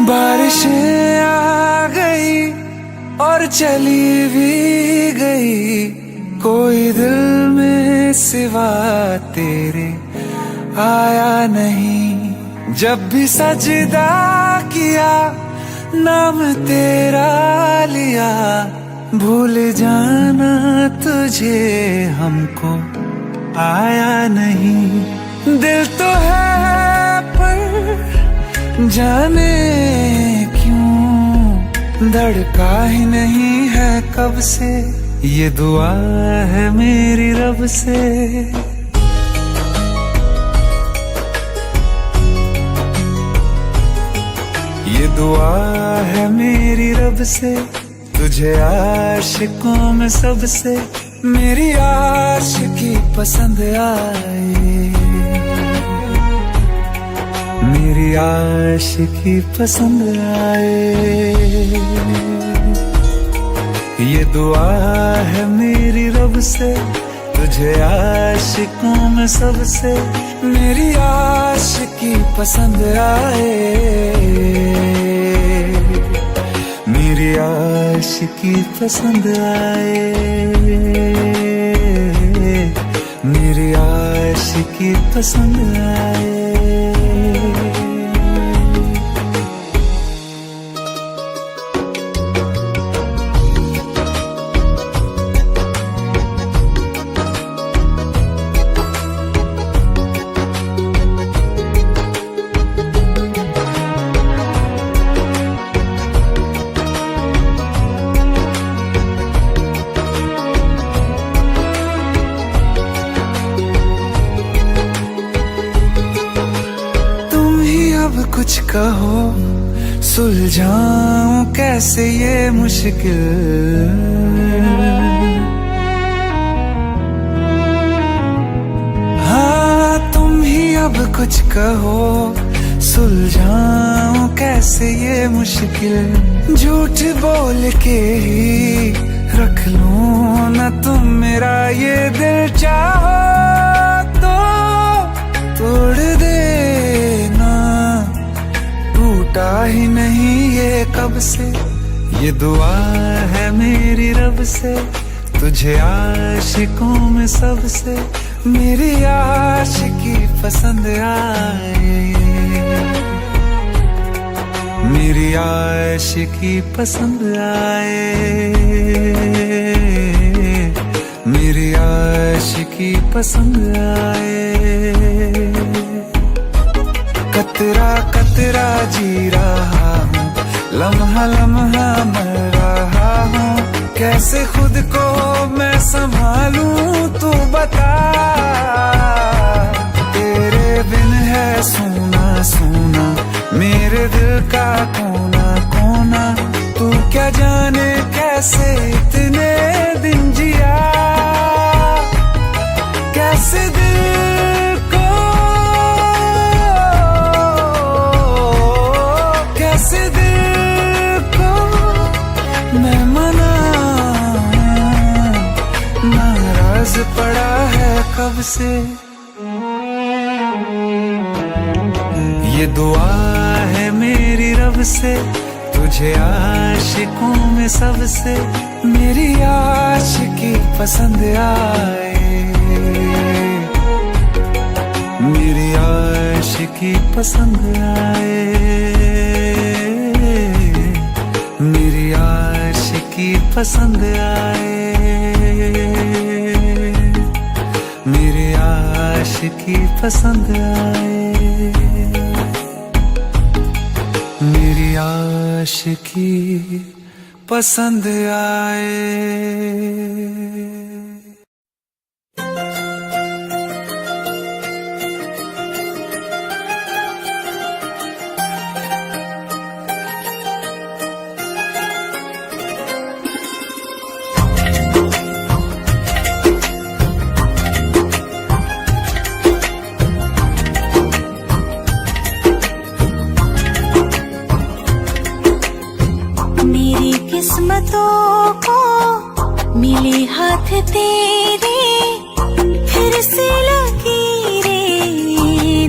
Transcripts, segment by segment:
बारिशें आ गई और चली भी गई, कोई दिल में सिवा तेरे आया नहीं। जब भी सजदा किया नाम तेरा लिया, भूल जाना तुझे हमको आया नहीं। दिल तो है पर जाने क्यों धड़का ही नहीं है कब से, ये दुआ है मेरी रब से। ये दुआ है मेरी रब से, तुझे आशिकों में सबसे मेरी आशिकी पसंद आए, मेरी आशिकी पसंद आए। ये दुआ है मेरी रब से, तुझे आशिकों में सबसे मेरी आशिकी पसंद आए, मेरी आशिकी पसंद आए, मेरी आशिकी पसंद आए। कुछ कहो सुलझाऊं कैसे ये मुश्किल, हाँ तुम ही अब कुछ कहो सुलझाऊं कैसे ये मुश्किल। झूठ बोल के ही रख लूं ना तुम मेरा ये दिल, चाहो तो तोड़ देना, टूटा ही नहीं ये कब से। ये दुआ है मेरी रब से, तुझे आशिकों में सबसे मेरी आशिकी पसंद आए, मेरी आशिकी पसंद आए, मेरी आशिकी पसंद आए। कतरा कतरा जी रहा हूँ, लम्हा लम्हा मर रहा हूँ, कैसे खुद को मैं संभालूं तू बता। तेरे बिन है सूना सूना मेरे दिल का कोना कोना, तू क्या जाने कैसे इतने दिन जिया, कैसे दिल को कैसे दिल को मैं मनाऊं, नाराज पड़ा है कब से। ये दुआ है मेरी रब से, तुझे आशिकों में सबसे मेरी आशिकी पसंद आए, मेरी आशिकी पसंद आए, मेरी आशिकी पसंद आए, मेरी आशिकी पसंद आए, मेरी आशिकी पसंद आए। किस्मतों को मिले हाथ तेरे, फिर से लकीरें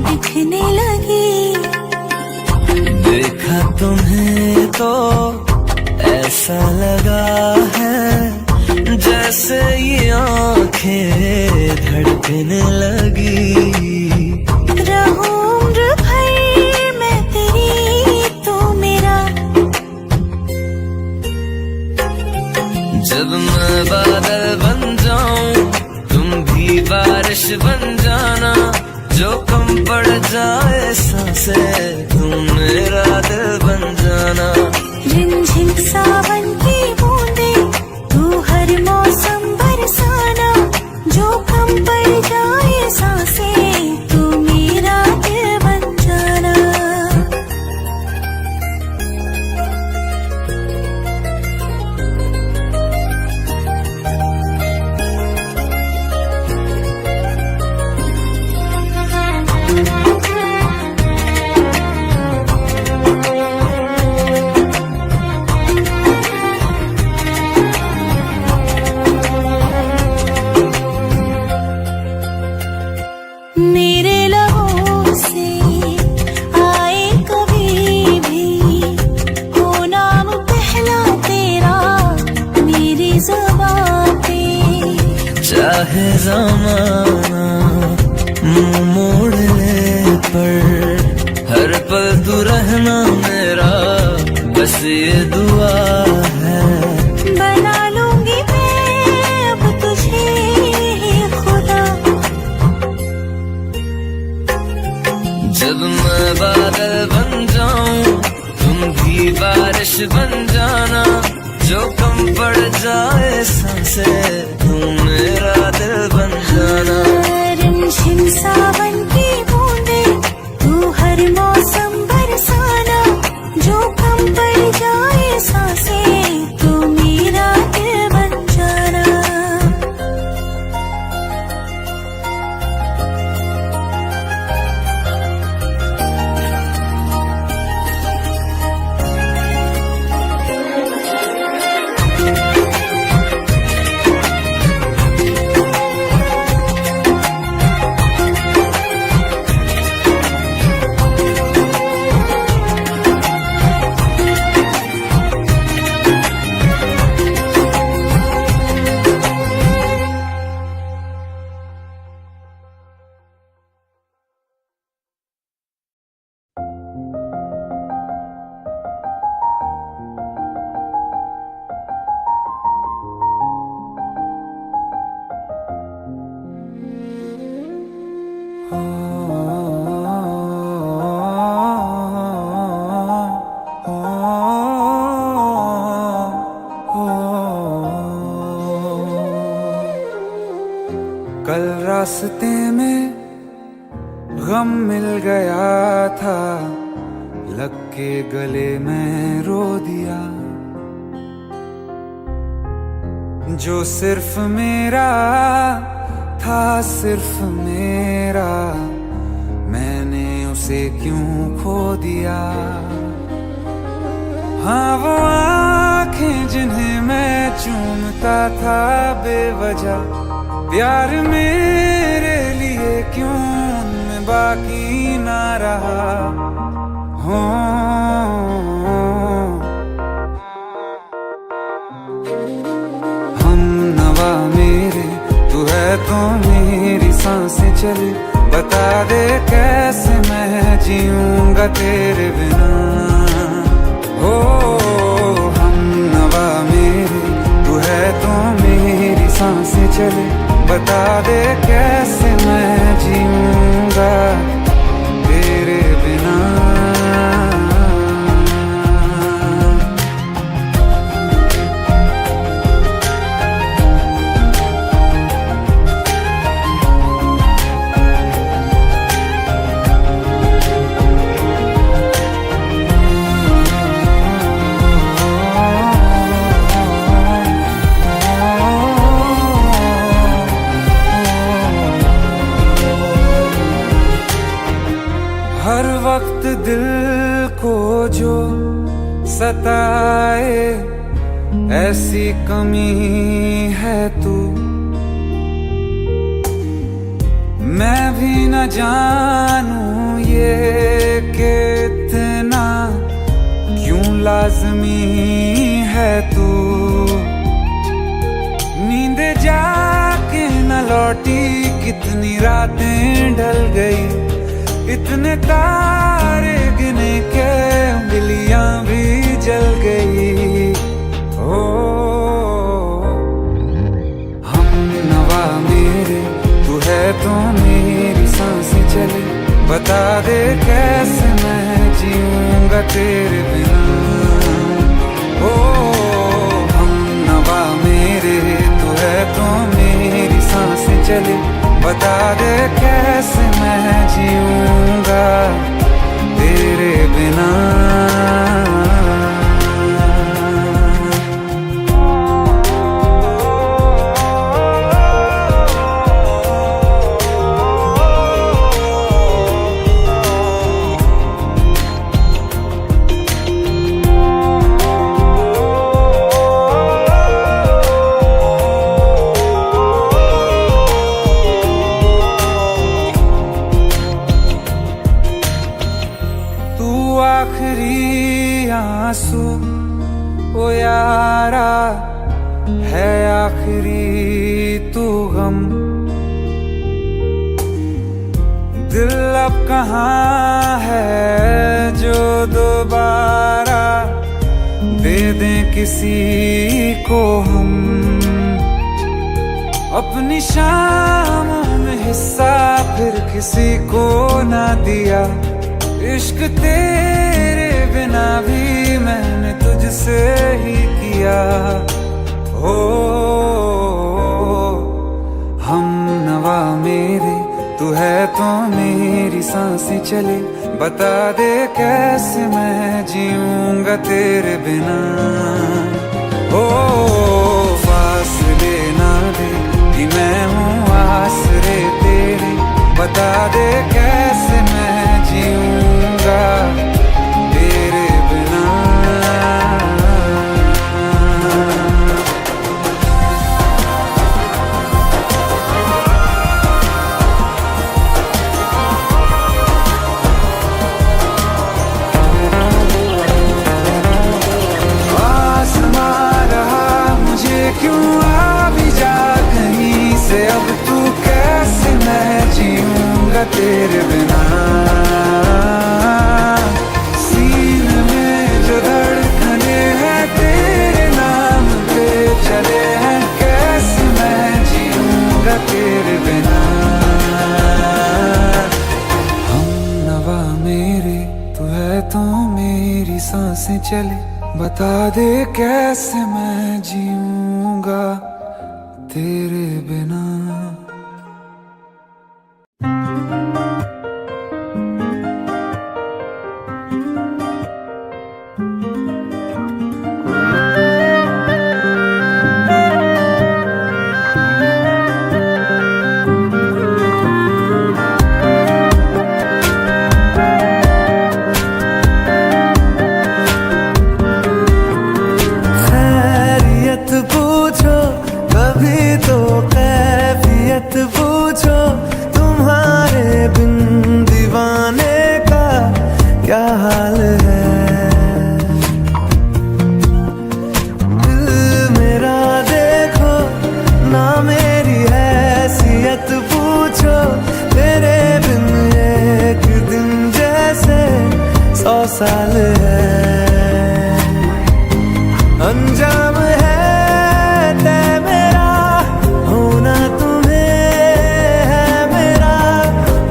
दिखने लगी। देखा तुम्हें तो ऐसा लगा है जैसे ये आंखें धड़कने लगी। रहूं उम्र भर मैं तेरी तू मेरा। जब मैं बादल बन जाऊं तुम भी बारिश बन जाना, जो कम पड़ जाए सांसें तुम मेरा दिल बन जाना। रिमझिम सावन की बूंदे तू हर मौसम बरसाना, जो कम पड़ जाए सांसें तू मेरा दिल बन जाना। मेरे लबों से आए कभी भी हो नाम पहला तेरा मेरी ज़ुबान पे। चाहे ज़माना मुंह मोड़ ले पर हर पल तू रहना मेरा, बस ये दुआ है। बना लूंगी मैं अब तुझे खुदा। जब मैं बादल बन जाऊं तुम भी बारिश बन जाना, जो कम पड़ जाए सांसें तुम मेरा दिल बन जाना। रिमझिम सावन की बूंदे तू हर मौसम बरसाना, जो कम पड़ जाए सांसें तू मेरा दिल बन जाना। कल रास्ते में गम मिल गया था, लग के गले में रो दिया। जो सिर्फ मेरा था सिर्फ मेरा, मैंने उसे क्यों खो दिया। हाँ वो आँखें जिन्हें मैं चूमता था बेवजह, प्यार मेरे लिए क्यों उनमें बाकी ना रहा। हो हम नवा मेरे तू है तो मेरी सांसें चले, बता दे कैसे मैं जीऊंगा तेरे बिना। हो हम नवा मेरे तू है तो मेरी सांसें चले, बता दे कैसे मैं जीऊंगा तेरे बिना। हर वक्त दिल को जो सताए ऐसी कमी है तू, मैं भी न जानूं ये कि इतना लाजमी है तू। नींद जाके न लौटी, कितनी रातें ढल गई, इतने तारे गिने के उंगलियां भी जल गई। ओ हम नवा मेरे, तू है तो मेरी सांसें चले, बता दे कैसे मैं जीऊंगा तेरे बिना। ओ हम नवा मेरे, तू है तो मेरी सांसें चले, बता दे कैसे मैं जीऊंगा तेरे बिना। आखिरी आंसू ओ यारा है, आखिरी तू गम। दिल अब कहाँ है जो दोबारा दे दें किसी को हम। अपनी शामों में हिस्सा फिर किसी को ना दिया, इश्क तेरे बिना भी मैंने तुझसे ही किया। हो हम नवा मेरे, तू है तो मेरी सांसें चले, बता दे कैसे मैं जीऊंगा तेरे बिना। ओ फासले ना दे कि मैं हूँ आसरे तेरे, बता दे कैसे मैं जीऊंगा तेरे बिना। आसमां रहा मुझे क्यों, आ भी जा कहीं से, अब तू कैसे मैं जीऊंगा तेरे बिना। सीने में जो धड़कने हैं तेरे नाम पे चले हैं, कैसे मैं जीऊंगा तेरे बिना। हम नवा मेरे, तू है तो मेरी सांसें चले, बता दे कैसे मैं जीऊंगा तेरे बिना। पूछो कभी तो कैफियत पूछो, तुम्हारे बिन दीवाने का क्या हाल है। दिल मेरा देखो ना मेरी हैसियत पूछो, तेरे बिन एक दिन जैसे 100 साल है। अंजाम है तय मेरा, होना तुम्हें है मेरा,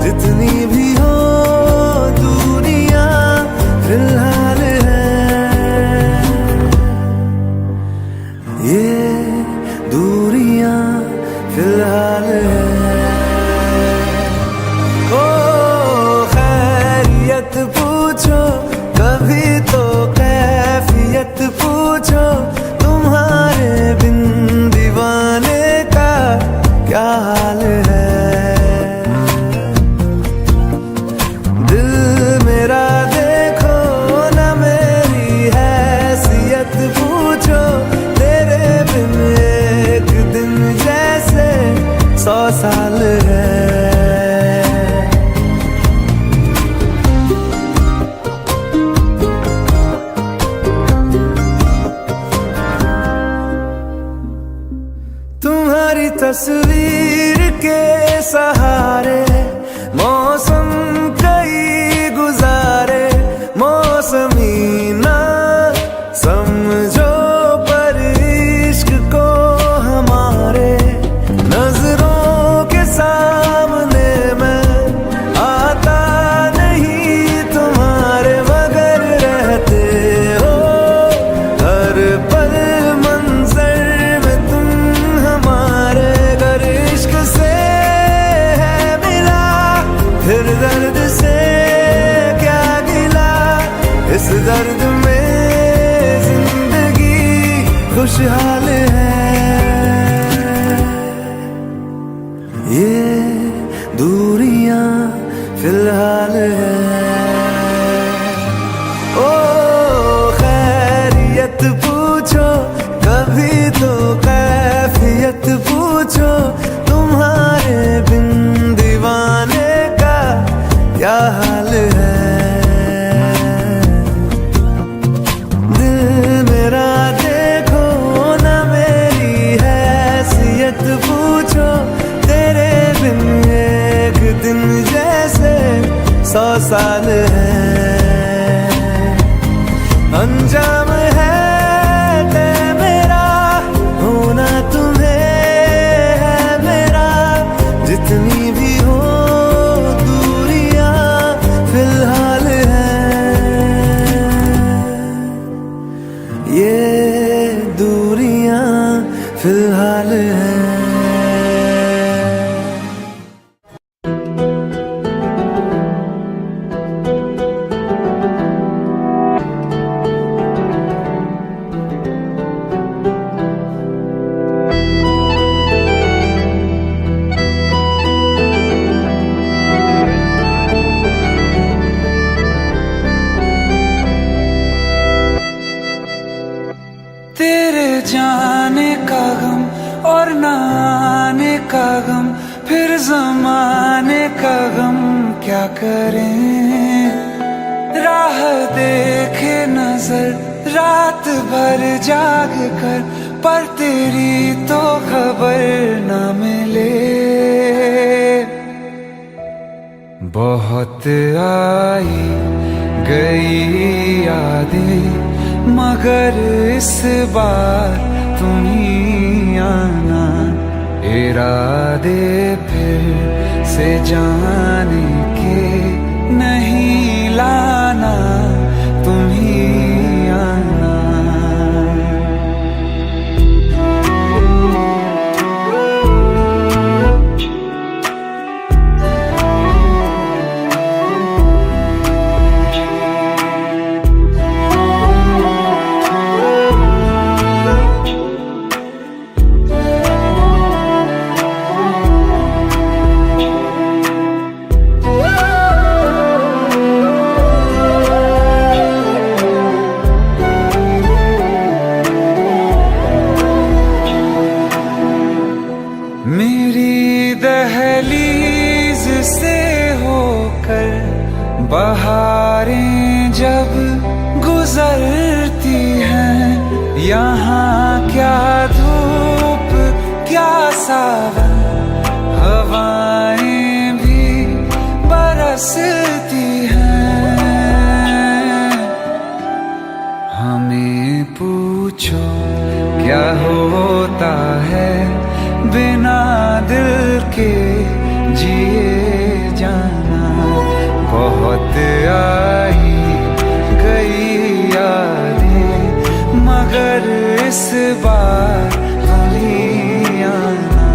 जितनी भी हो दूरियां फिलहाल है। ये दूरियां फिलहाल है। ओ खैरियत पूछो कभी तो कैफियत पूछो, तुम तस्वीर के सहारे मौसम कई गुजारे, मौसमी ना समझो पर इश्क को हमारे, नजरों के सामने मैं आता नहीं तुम्हारे, मगर रहते हो हर पल मंजर में तुम हमारे। अगर इश्क से है मिला फिर दर्द से क्या गिला, इस दर्द में जिंदगी खुशहाल है। ये दूरियां फिलहाल है। ओ खैरियत पूछो कभी तो कैफियत पूछो, तुम्हारे बिन दीवाने का क्या हाल है। दिल मेरा देखो ना मेरी हैसियत पूछो, तेरे बिन एक दिन जैसे 100 साल है। अंजाम है तय मेरा होना तुम्हें है मेरा, जितनी भी हो दूरियां फिलहाल है। ये दूरियां फिलहाल है। तेरे जाने का गम और न आने का गम, फिर जमाने का गम क्या करें। राह देखे नजर रात भर जाग कर, पर तेरी तो खबर न मिले। बहुत आई गई यादें मगर इस बार तुम ही आना, इरादे फिर से जाने के नहीं लाना, तुम ही आना। मेरी दहलीज से होकर बहारें जब गुजरती हैं, यहाँ क्या धूप क्या सावन, हवाएं भी बरसती हैं। हमें पूछो क्या होता है बिना दिल के जिए जाना। बहुत आई गई यादें मगर इस बार तुम ही आना।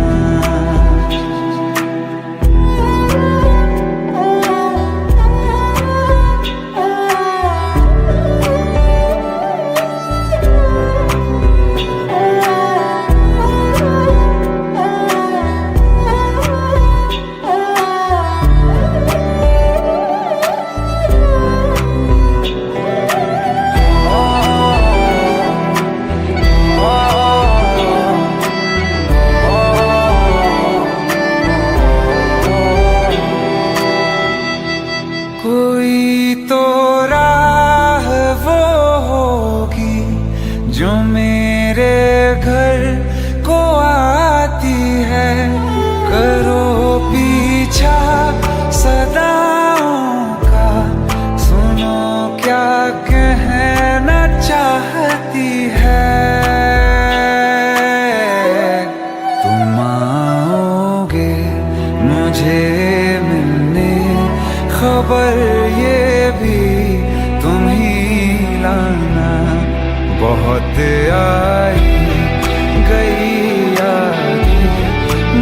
चाहती है। तुम आओगे मुझे मिलने, खबर ये भी तुम ही लाना। बहुत आई गई यादें,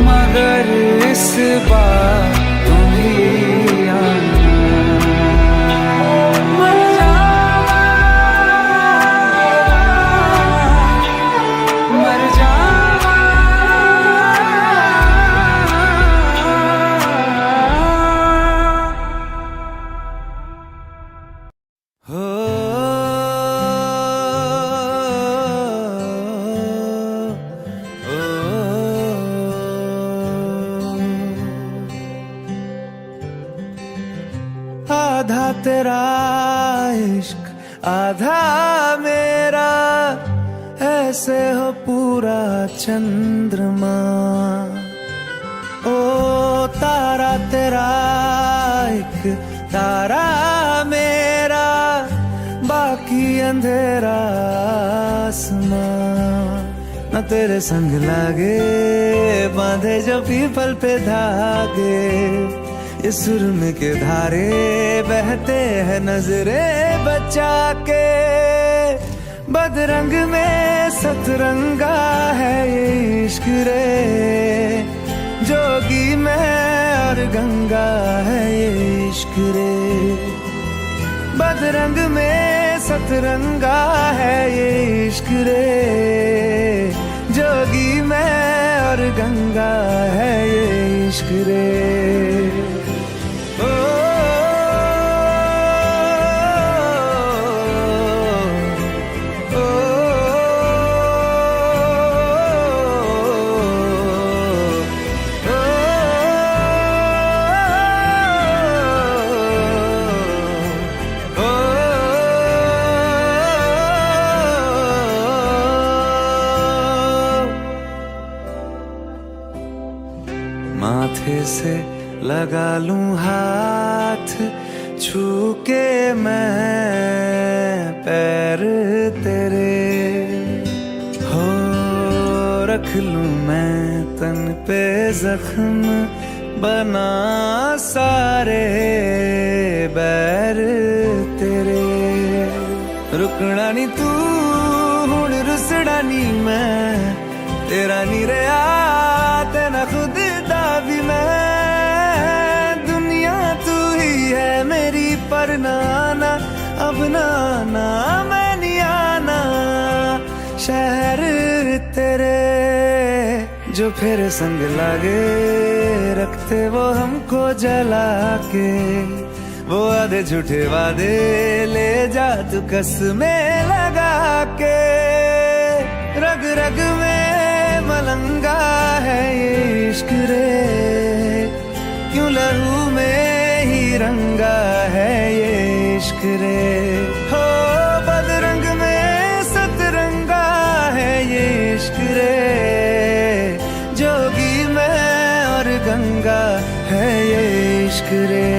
मगर इस बार तुम ही आना। मर जावा, मर जावा। हो आधा तेरा इश्क आधा मेरा, ऐसे हो पूरा चंद्रमा। ओ तारा तेरा एक तारा मेरा, बाकी अंधेरा आसमां। न तेरे संग लागे बांधे जो पीपल पे धागे, ये सुरम के धारे बहते हैं नजरे बचा के। बदरंग में सतरंगा है ये इश्क रे, जोगी में और गंगा है ये इश्क रे। बदरंग में सतरंगा है ये इश्क रे, जोगी में और गंगा है ये इश्क रे। माथे से लगा लूं हाथ, छू के मैं पैर तेरे। हो रख लूं मैं तन पे जख्म, बना सारे बैर तेरे। रुकना नी तू हुण रुसड़ा नी मैं, तेरा नी रहा तेना खुद दा भी मैं। दुनिया तू ही है मेरी पर नाना, अब नाना मैं नहीं आना। शहर तेरे जो फिर संग लागे, रखते वो हमको जला के। वो आधे झूठे वादे ले जा तू कसमें लगा के। रग रग में मलंगा है ये इश्क रे, क्यों लहू में ही रंगा है ये इश्क रे। हो बदरंग में सतरंगा है ये इश्क रे, जोगी में और गंगा है ये इश्क रे।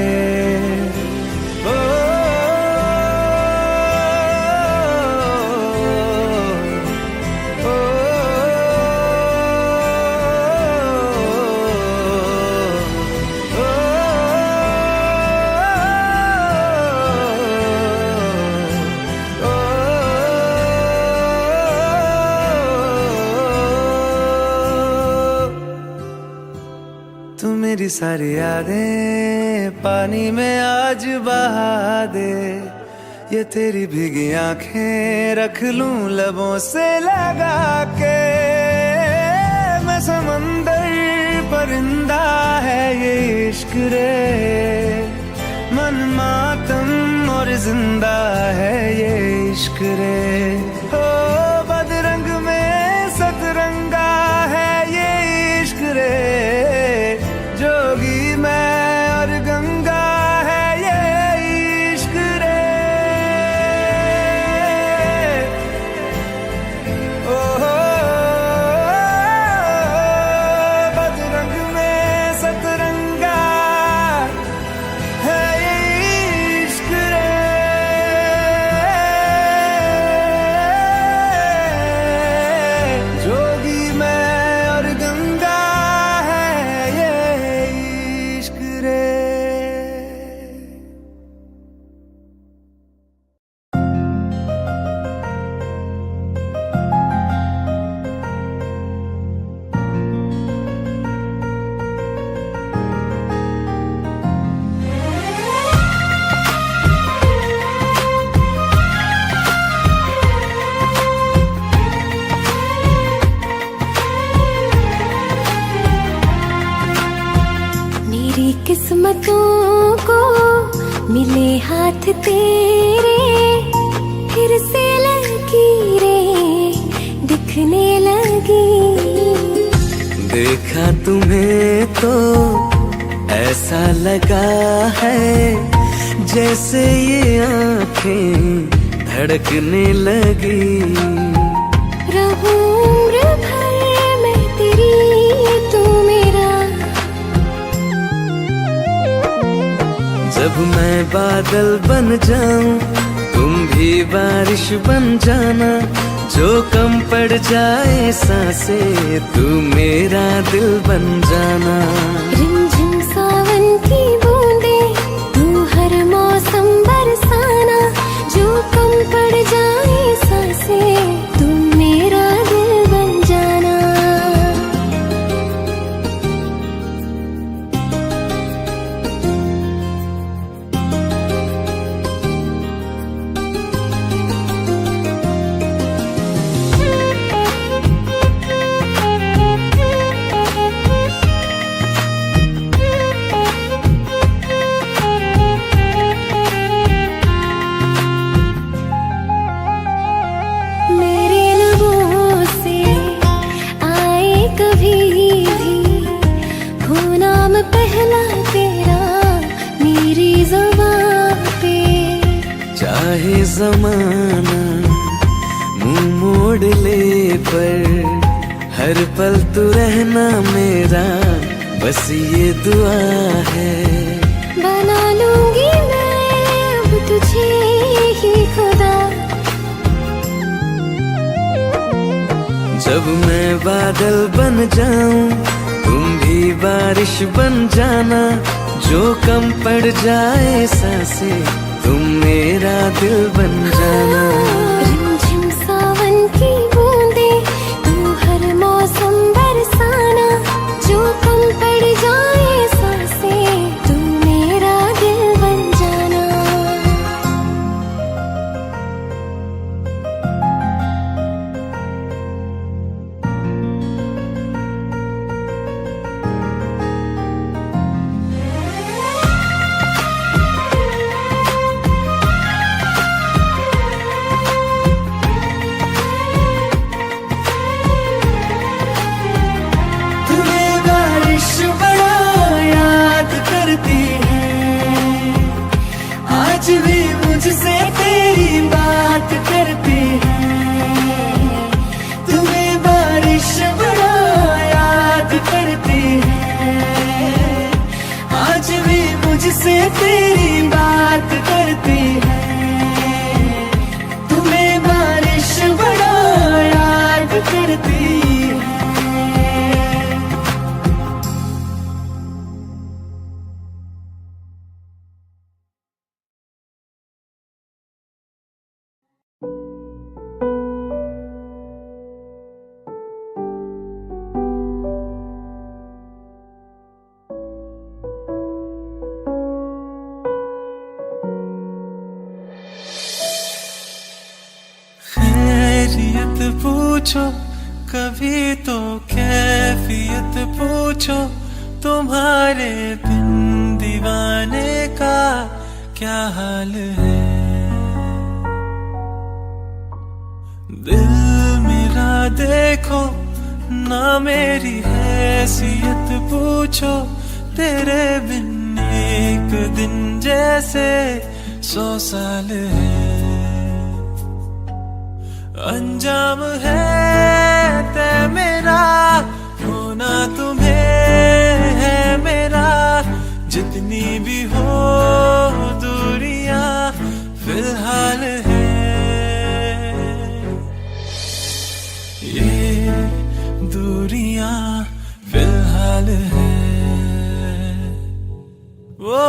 तू मेरी सारी यादें पानी में आज बहा दे। ये तेरी भीगी आंखें रख लूं लबों से लगा के। मैं समंदर परिंदा है ये इश्क रे, मन मातम और जिंदा है ये इश्क रे। हो बदरंग में सतरंगा है ये इश्क रे, जोगी मैं और गंगा है ये इश्क रे। ओ बदरंग में सतरंगा है ये इश्क रे। हाथ तेरे फिर से लकीरें दिखने लगी। देखा तुम्हें तो ऐसा लगा है जैसे ये आंखें धड़कने लगी। रहूं उम्र भर मैं तेरी तू मेरा। जब मैं बादल बन जाऊं तुम भी बारिश बन जाना। जो कम पड़ जाए सांसें तू मेरा दिल बन जाना। रिमझिम सावन की बूंदे तू हर मौसम बरसाना। जो कम पड़ जाए सांसें तू मेरा दिल बन जाना। मेरे लबों से आए कभी भी हो नाम पहला तेरा मेरी ज़ुबान पे। चाहे जमाना मुंह मोड़ ले पर हर पल तू रहना मेरा बस ये दुआ है। बना लूंगी मैं अब तुझे ही खुदा। जब मैं बादल बन जाऊं तुम भी बारिश बन जाना। जो कम पड़ जाए सांसें तुम मेरा दिल बन जाना। रिमझिम सावन की बूंदे तू हर मौसम बरसाना। जो कम पड़ जाए सांसें तू मेरा दिल बन जाना। तुम्हें बारिश बड़ा याद करती है। आज भी मुझसे तेरी बात करती है। तुम्हें बारिश बड़ा याद करती है। आज भी मुझसे तेरी बात करती है। तुम्हें बारिश बड़ा याद करती है। खैरियत पूछो कभी तो कैफियत पूछो। तुम्हारे बिन दीवाने का क्या हाल है। दिल मेरा देखो ना मेरी हैसियत पूछो। तेरे बिन एक दिन जैसे 100 साल है। अंजाम है तय मेरा होना तुम्हें है मेरा। जितनी भी हो दूरियां फिलहाल है। ये दूरियां फिलहाल है। वो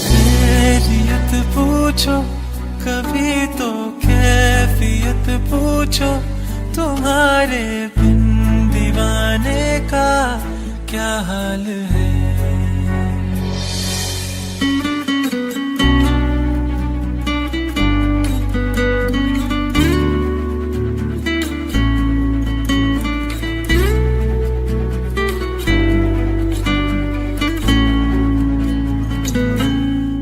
खैरियत पूछो कभी तो कैफियत पूछो। तुम्हारे बिन दीवाने का क्या हाल है।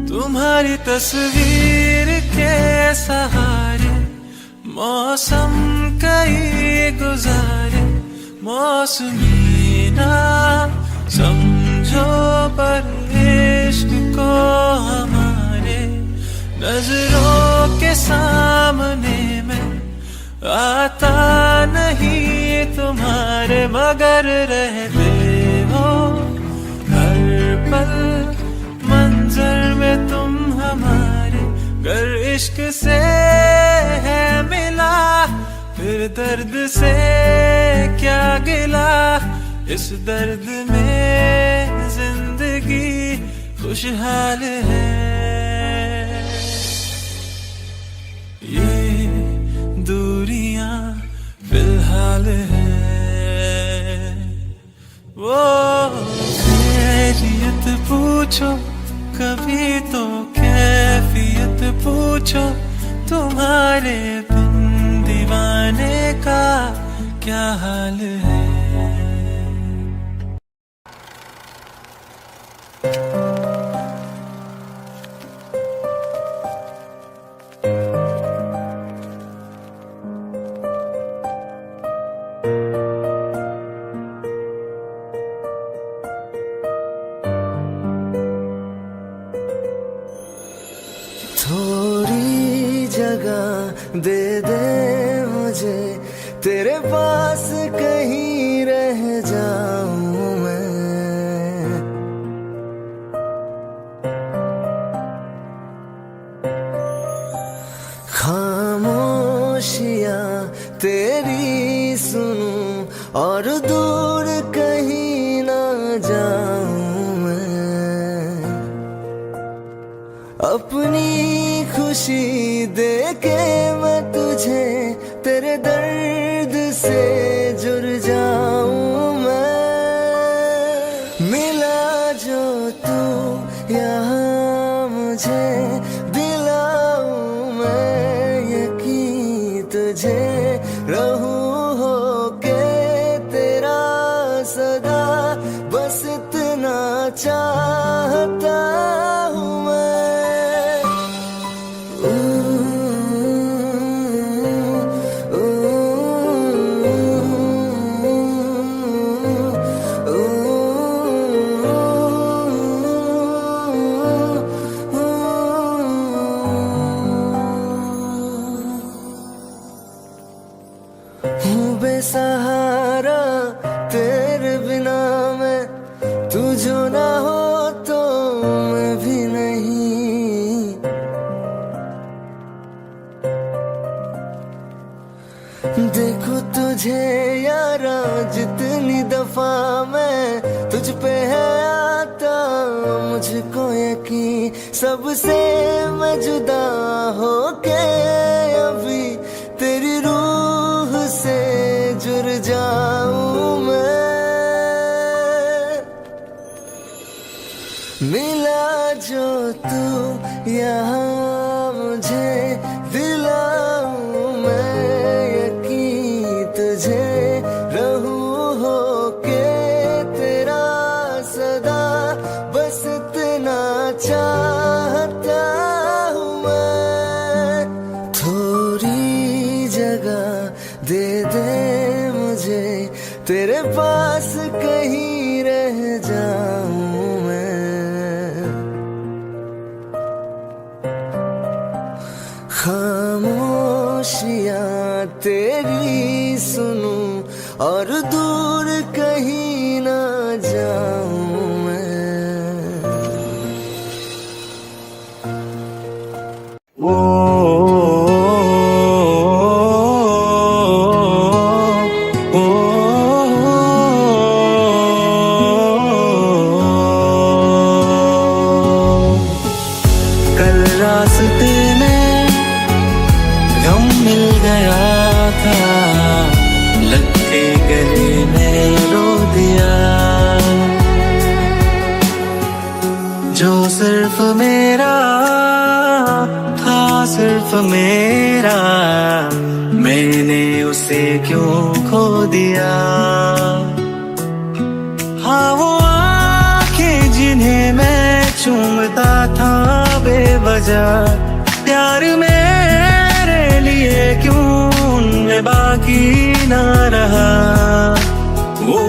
तुम्हारी तस्वीर के सहारे मौसम कई गुजारे, मौसमी ना समझो पर इश्क को हमारे नजरों के सामने में आता नहीं तुम्हारे, मगर रहते हो हर पल मंजर में तुम हमारे। गर इश्क से है मिला फिर दर्द से क्या गिला, इस दर्द में जिंदगी खुशहाल है। ये दूरियां फिलहाल है, वो खैरियत पूछो कभी तो कैफियत पूछो, तुम्हारे बिन दीवाने का क्या हाल है। थोड़ी जगह दे दे मुझे, तेरे पास कहीं रह जाऊं मैं। खामोशियां तेरी सुनूं और दूर कहीं ना जाऊं मैं। अपनी खुशी देके मैं तुझे तेरे दर्द से जुड़ जाऊं मैं। मिला जो तू यहाँ मुझे दिलाऊं मैं यकीन तुझे, रहूं होके तेरा सदा, बस इतना चाहता हूँ मैं। बेसहारा तेरे बिना मैं, तू जो ना हो तो मैं भी नहीं। देखो तुझे यारा जितनी दफा मैं तुझ पे है आता, मुझको यकीन सबसे मैं जुदा होके अभी तेरी रूह से जुड़ जाऊं मैं। मिला जो तू यहाँ मुझे दिलाऊं मैं यकीन तुझे, रहूं होके तेरा सदा, बस इतना चाहता हूँ मैं। थोड़ी जगह दे दे मुझे, तेरे पास कहीं रह जाऊं मैं। खामोशियां तेरी सुनूं और दूर कहीं ना जाऊं मैं। कल रास्ते में गम मिल गया था, लग के गले में रो दिया। जो सिर्फ मेरा था सिर्फ मेरा, मैंने उसे क्यों खो दिया। हाँ वो आंखें जिन्हें मैं चूमता था बेवजह, जा, प्यार मेरे लिए क्यों उनमें बाकी ना रहा। वो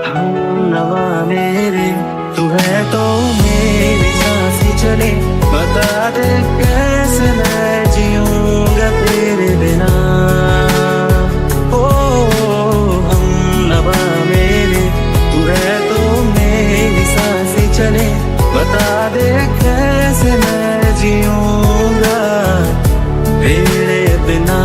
हम नवा मेरे, तू है तो मेरी सांसें चले, बता दे कैसे मैं जीऊंगा तेरे बिना। ओ हम नवा मेरे, तू है तो मेरी सांसें चले, बता दे कैसे मैं जीऊंगा तेरे बिना।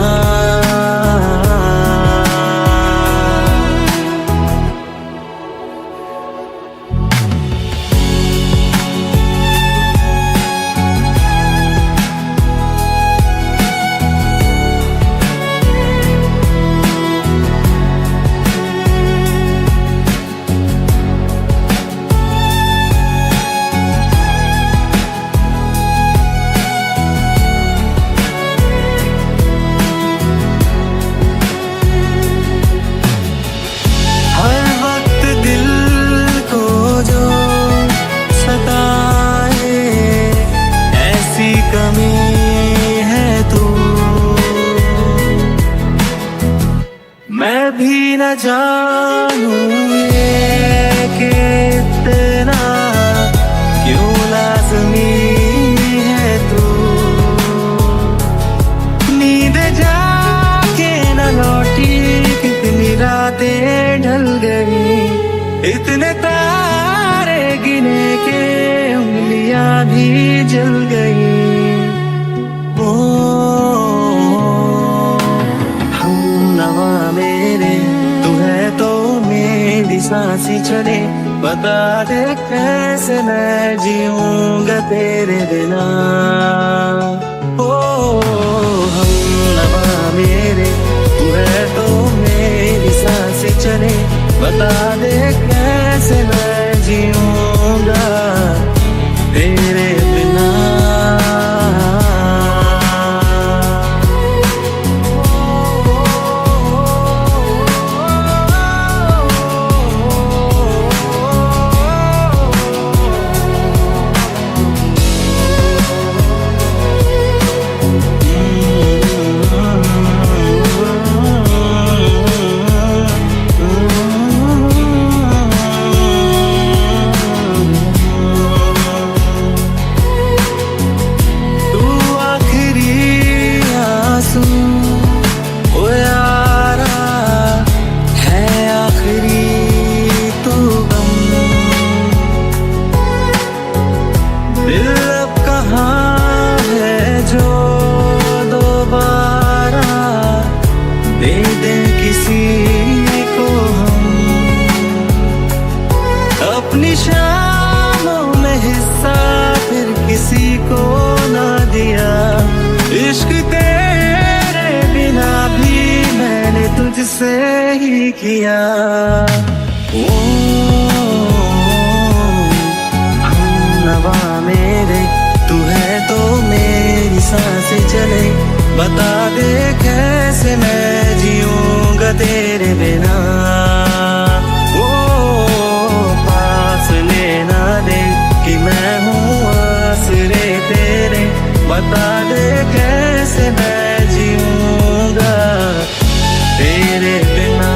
मैं भी न जानूं ये कि इतना क्यों लाज़मी है तू। नींद जाके न लौटी, कितनी रातें ढल गई, इतने तारे गिने के उंगलियां भी जल गई। सांसें चले, बता दे कैसे मैं जीऊंगा तेरे बिना। ओ हम नवा मेरे, तू है तो मेरी सांसें चले, बता दे कैसे मैं जीऊंगा तेरे बिना। अपनी शामों में हिस्सा फिर किसी को ना दिया, इश्क तेरे बिना भी मैंने तुझसे ही किया। ओ हम नवा मेरे, तू है तो मेरी सांसें चले, बता दे कैसे मैं जीऊंगा तेरे बिना। कि मैं हूँ आसरे तेरे, बता दे कैसे मैं जीऊंगा तेरे बिना।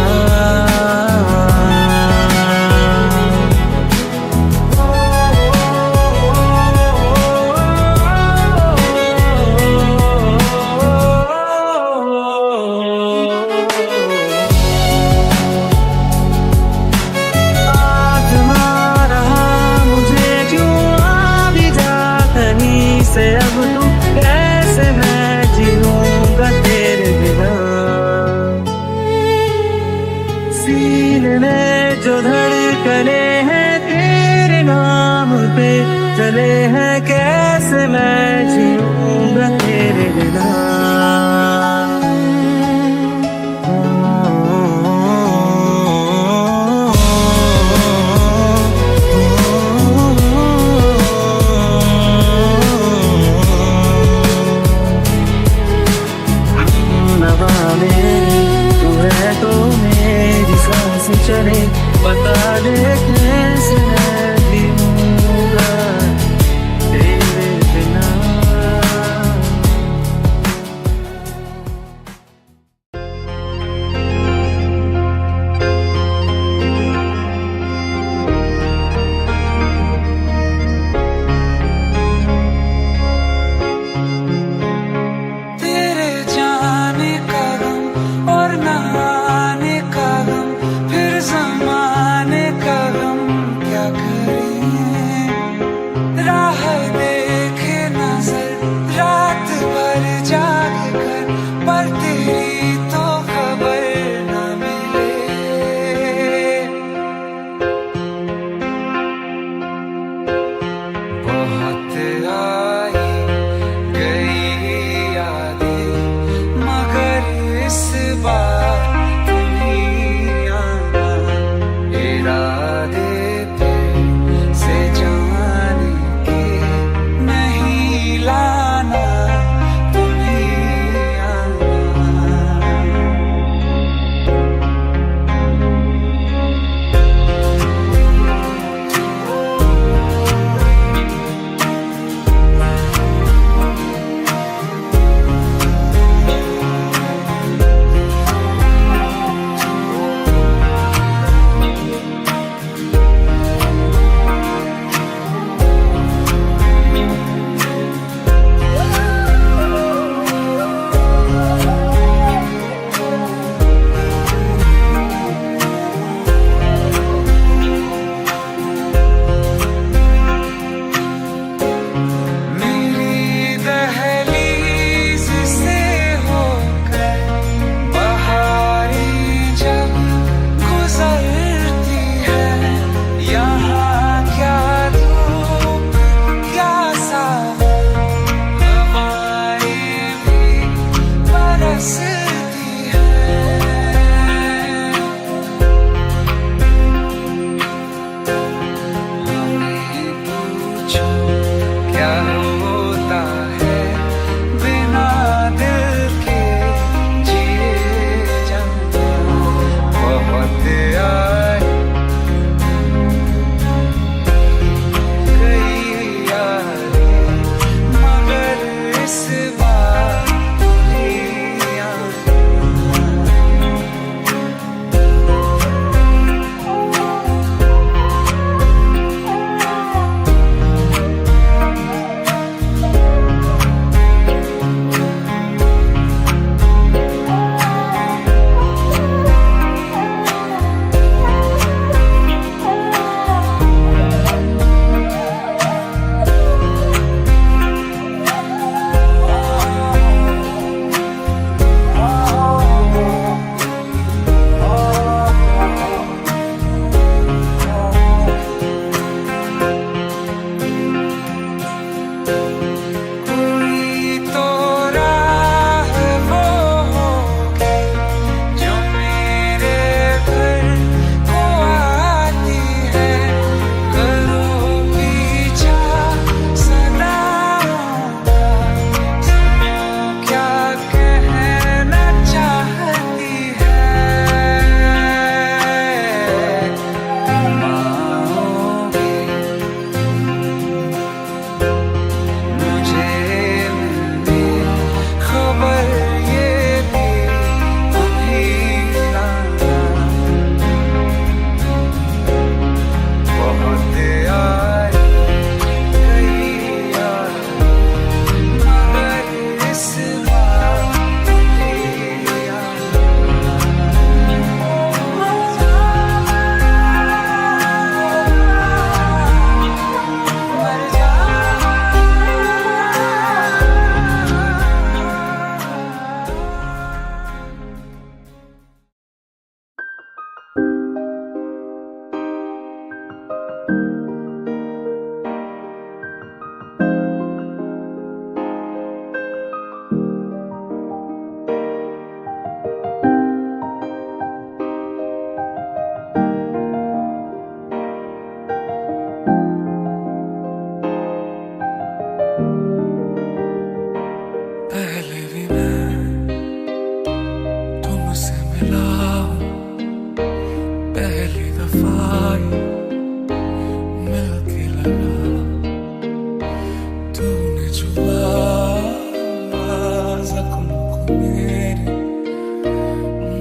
मेरे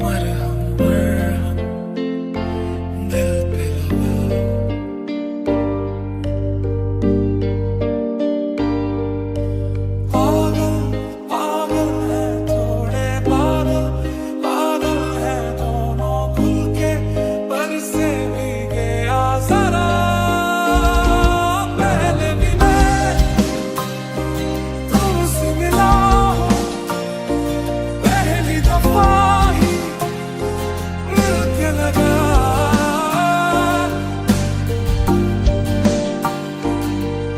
मरहम मरहम दिल पे लगाओ। पागल पागल है थोड़े पागल पागल है दोनों खुल के बरसे भीगे आसरा। पहले भी मैं तुमसे मिला हूँ, पहली दफा ही मिलके लगा।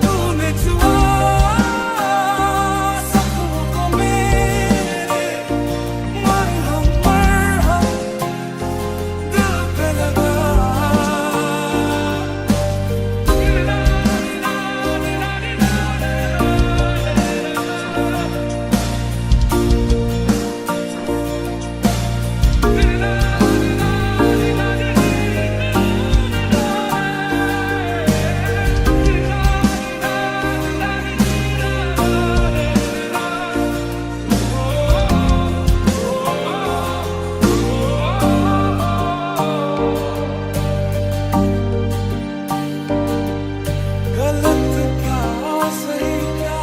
तूने छुआ जख्मों को मेरे, मरहम मरहम दिल पे लगा। गलत क्या सही क्या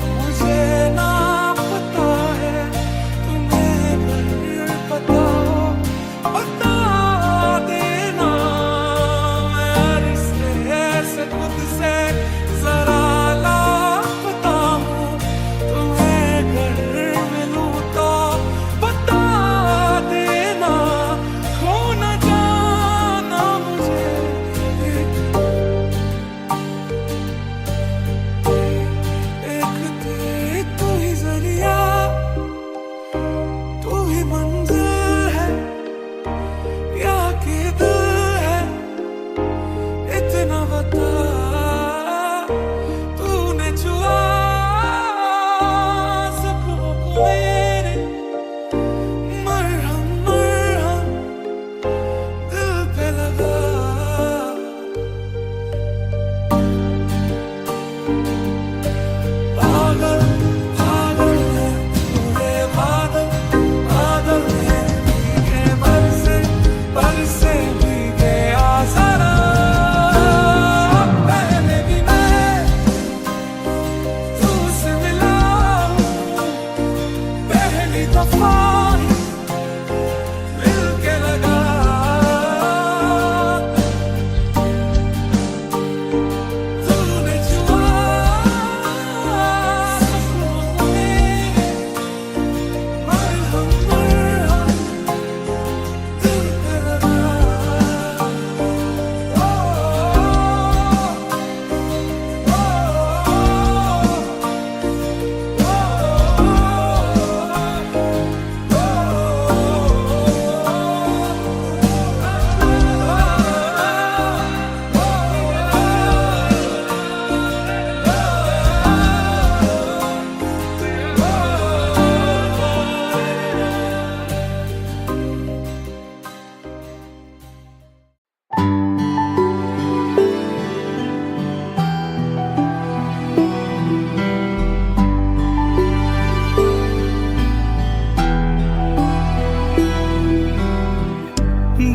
मुझे ना पता है, तुम्हें अगर पता हो बता देना। मैं रिश्ते से खुद से जरा लापता हूँ, तुम्हें अगर मिलूँ तो बता देना। खो न जाना मुझे एक तेरे तू ही जरिया, तू ही मंजिल है या कि दिल है, इतना बता। तूने छुआ सपनों को मेरे, मरहम मरहम दिल पे लगा। पागल पागल है पूरे बादल बादल है भीगे बरसे बरसे भीगे आसरा। पहले भी मैं तुझसे मिला हूँ, पहली दफा ही मिलके लगा। तूने छुआ सपनों को मेरे, मरहम मरहम दिल पे लगा।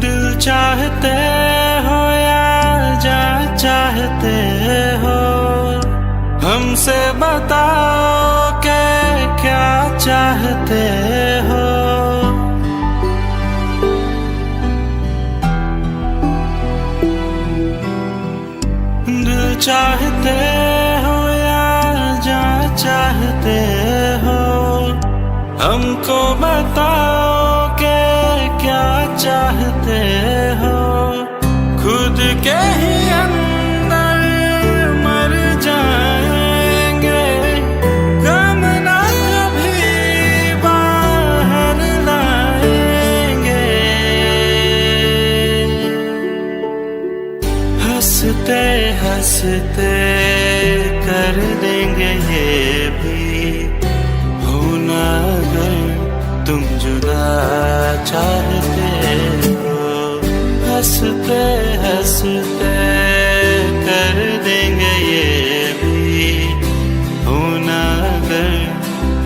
दिल चाहते हो या जा चाहते हो, हमसे बताओ के क्या चाहते हो। दिल चाहते हो या जा चाहते हो, हमको बताओ के क्या चाहते हो। खुद के ही अंदर मर जाएंगे, गम ना कभी बाहर लाएंगे। हंसते हंसते कर देंगे ये भी, होना अगर तुम जुदा चाहते हो। हंसते हंसते कर देंगे ये भी, होना अगर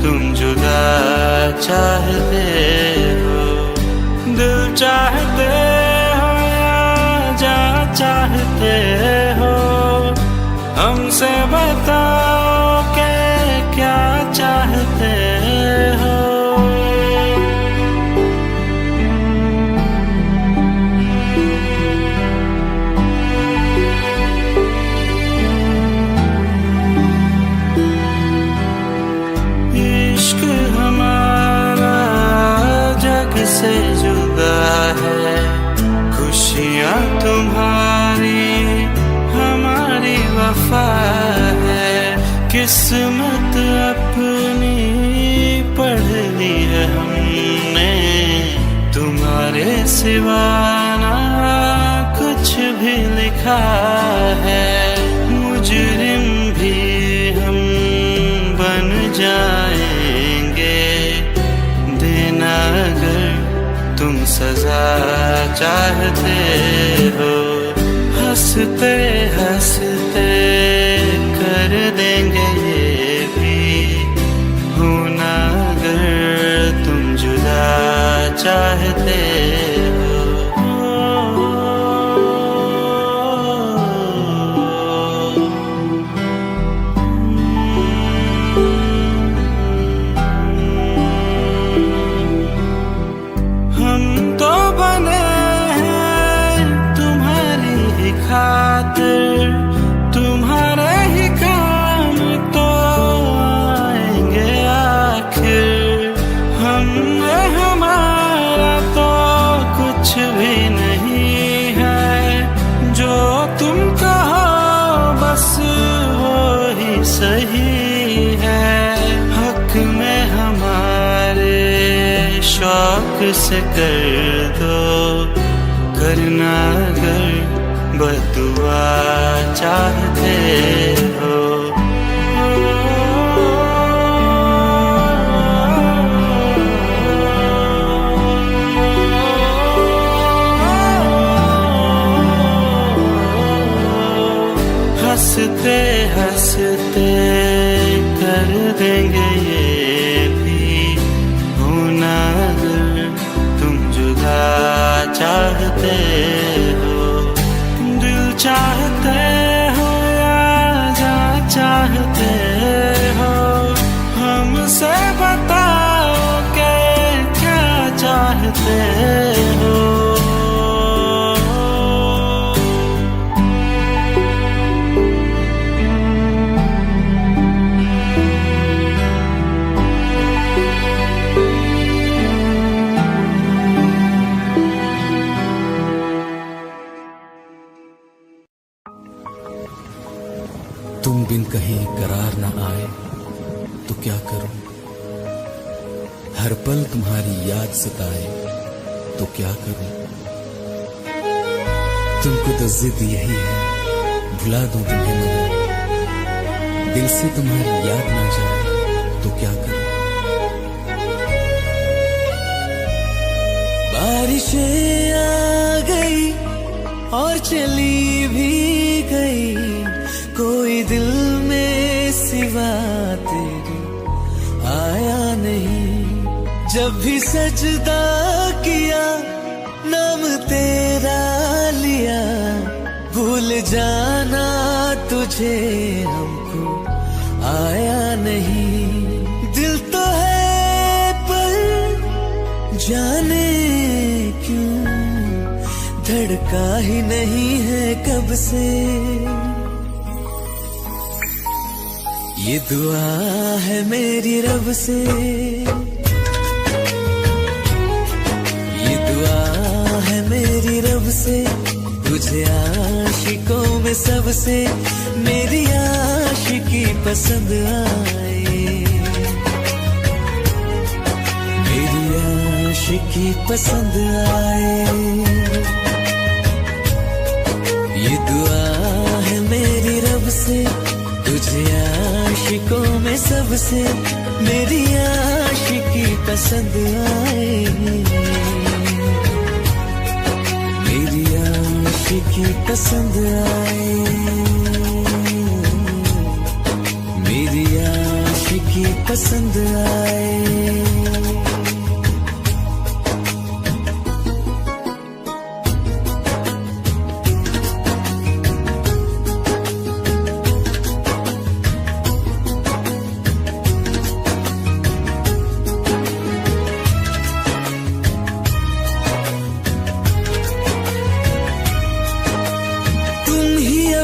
तुम जुदा जुदा चाहते हो। दिल चाहते हो या जा चाहते हो, हमसे बताओ कि क्या चाहते हो। इश्क हमारा जग से जुदा है, खुशियाँ तुम्हारी हमारी वफा है। किस्मत अपनी पढ़ ली है हमने, तुम्हारे सिवा ना कुछ भी लिखा है। मुजरिम भी हम बन जाएंगे, देना अगर तुम सजा चाहते हो। हंसते हंसते कर देंगे ये भी, होना अगर तुम जुदा चाहते हो। हम तो बने हैं तुम्हारी ही खातिर, तुम्हारे ही काम तो आएंगे आखिर। हमने हमारा तो कुछ भी नहीं है, जो तुम कहो बस वो ही सही है। हक में हमारे शौक से कर दो, करना अगर बदुआ चाहते हो। हंसते हंसते कर देंगे ये भी, होना अगर तुम जुदा चाहते हो। दिल चाहते हो या जा चाहते हो, हमसे बताओ कि क्या चाहते हो। तुम बिन कहीं करार न आए तो क्या करूं, हर पल तुम्हारी याद सताए तो क्या करूं। तुमको तो जिद यही है भुला दूं तुम्हें, मगर दिल से तुम्हारी याद ना जाए तो क्या करूं। बारिशें आ गई और चली भी गई, कोई दिल में सिवा तेरे आया नहीं। जब भी सजदा किया नाम तेरा लिया, भूल जाना तुझे हमको आया नहीं। दिल तो है पर जाने क्यों धड़का ही नहीं है कब से। ये दुआ है मेरी रब से, ये दुआ है मेरी रब से, तुझे आशिकों में सबसे मेरी आशिकी पसंद आए, मेरी आशिकी पसंद आए। ये दुआ है मेरी रब से, तुझे आशिकों में सबसे मेरी आशिकी पसंद आए, मेरी आशिकी पसंद आए, मेरी आशिकी पसंद आए।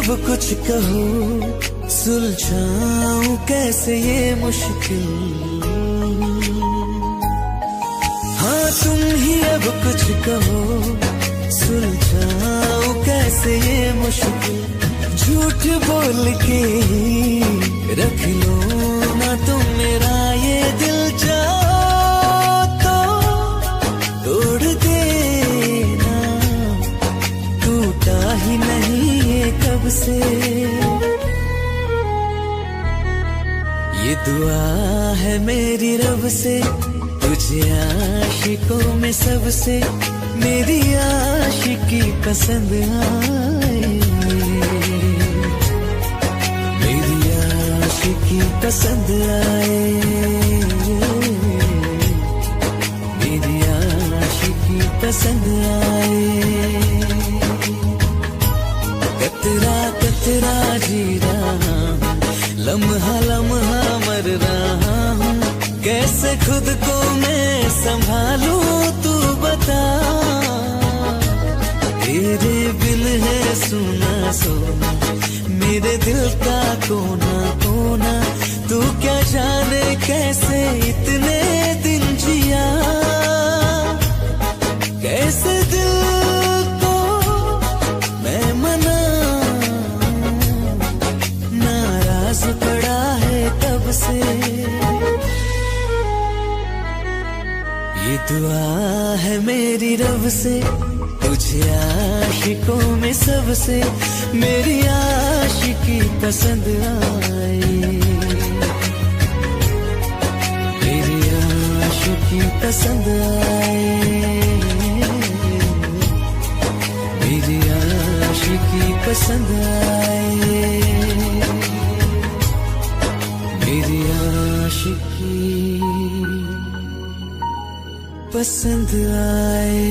अब कुछ कहो, सुलझाऊं कैसे ये मुश्किल। हाँ तुम ही अब कुछ कहो, सुलझाऊं कैसे ये मुश्किल। झूठ बोल के रख लो ना तुम मेरा ये दिल, जाओ तो तोड़ देना, टूटा ही नहीं ये कब से। ये दुआ है मेरी रब से, तुझे आशिकों में सबसे मेरी आशिकी पसंद आए, मेरी आशिकी पसंद आए, मेरी आशिकी पसंद आए। कतरा कतरा जी रहा हूँ, लम्हा लम्हा मर रहा हूँ, कैसे खुद को मैं संभालूं तू बता। तेरे बिन है सुना सोना मेरे दिल का कोना कोना, तू क्या जाने कैसे इतने दिन जिया, कैसे दिल को मैं मना, नाराज पड़ा है कब से। ये दुआ है मेरी रब से, तुझे आशिकों में सबसे मेरी आशिकी पसंद आए, मेरी आशिकी पसंद आए, मेरी आशिकी पसंद आए, मेरी आशिकी पसंद आए।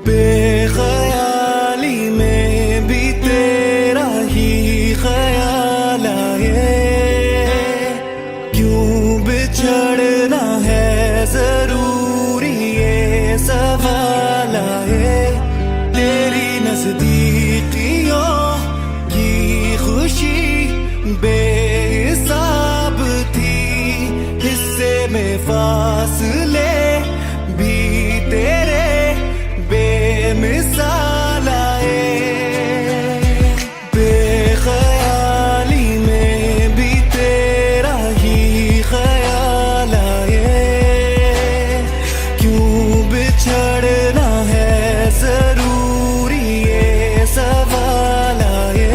बेख्याली में भी तेरा ही ख्याल आए, क्यों बिछड़ना है जरूरी ये सवाल आए। तेरी नजदीकियों की खुशी बेहिसाब थी, हिस्से में फासले भी तेरे बेमिसाल आए। बेख्याली में भी तेरा ही ख्याल आए, क्यों बिछड़ना है जरूरी ये सवाल आए।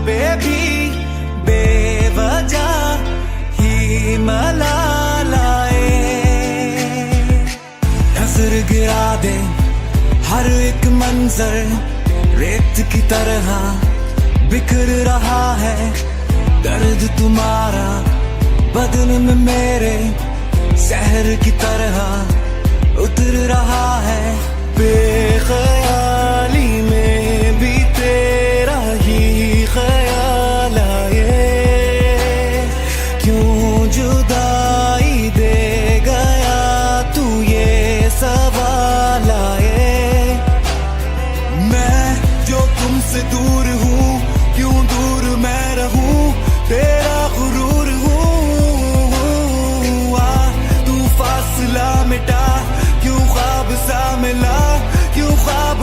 पे भी बेवजह ही मलाल आए। नजर गिरा दे हर एक मंजर रेत की तरह बिखर रहा है, दर्द तुम्हारा बदन में मेरे शहर की तरह उतर रहा है। बेख्याली में भी तेरा ही ख्याल आए, क्यों जुदाई दे गया तू ये सवाल आए। मैं जो तुमसे दूर हूँ, क्यों दूर मैं रहूँ, तेरा गुरूर हूँ। तू फासला मिटा, क्यों ख्वाब सा मिला, क्यों ख्वाब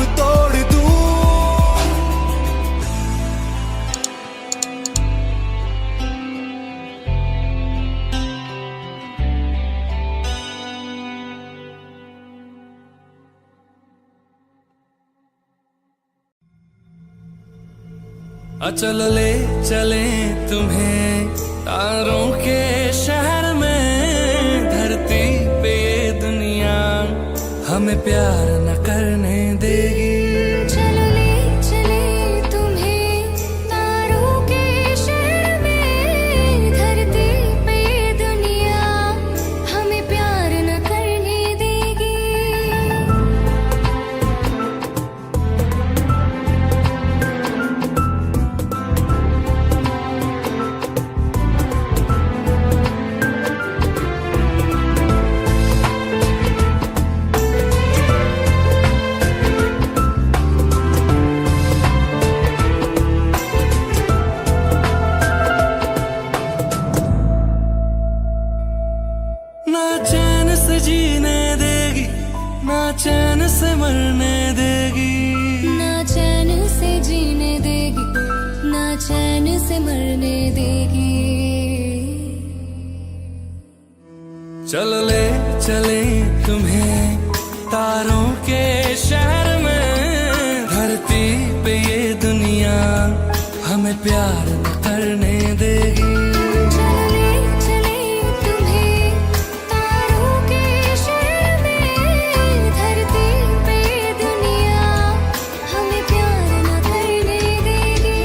चल ले चले तुम्हें तारों के शहर में, धरती पे ये दुनिया हमें प्यार न करने देगी। चलो ले चले तुम्हें तारों के शहर में, धरती पे ये दुनिया हमें प्यार न करने देगी। ना चैन से जीने देगी, ना चैन से मरने देगी। ना चैन से जीने देगी, ना चैन से मरने देगी। चल ले चले तुम्हें तारों के शहर में, धरती पे ये दुनिया हमें प्यार न करने देगी। चलो ले चले तुम्हें तारों के शहर में, धरती पे ये दुनिया हमें प्यार न करने देगी।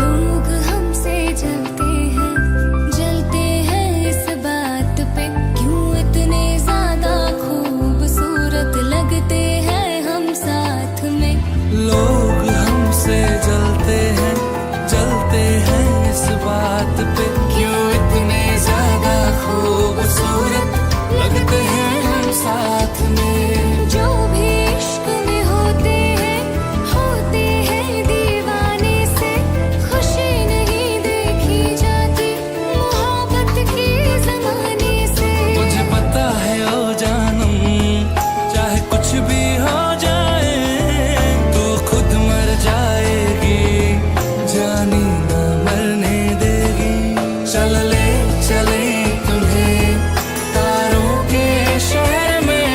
लोग हमसे जलते हैं इस बात पे, क्यों इतने ज्यादा खूबसूरत लगते हैं हम साथ में। लोग हमसे जलते हैं इस बात पे, क्यों इतने ज्यादा खूबसूरत लगते हैं हम साथ में। जो भी इश्क में होते हैं दीवाने से, खुशी नहीं देखी जाती मोहब्बत के जमाने से। मुझे पता है ओ जानम, चाहे कुछ भी हो जाए तो खुद मर जाएगी, जानी ना मरने देगी। चल ले चले तुम्हें तारों के शहर में,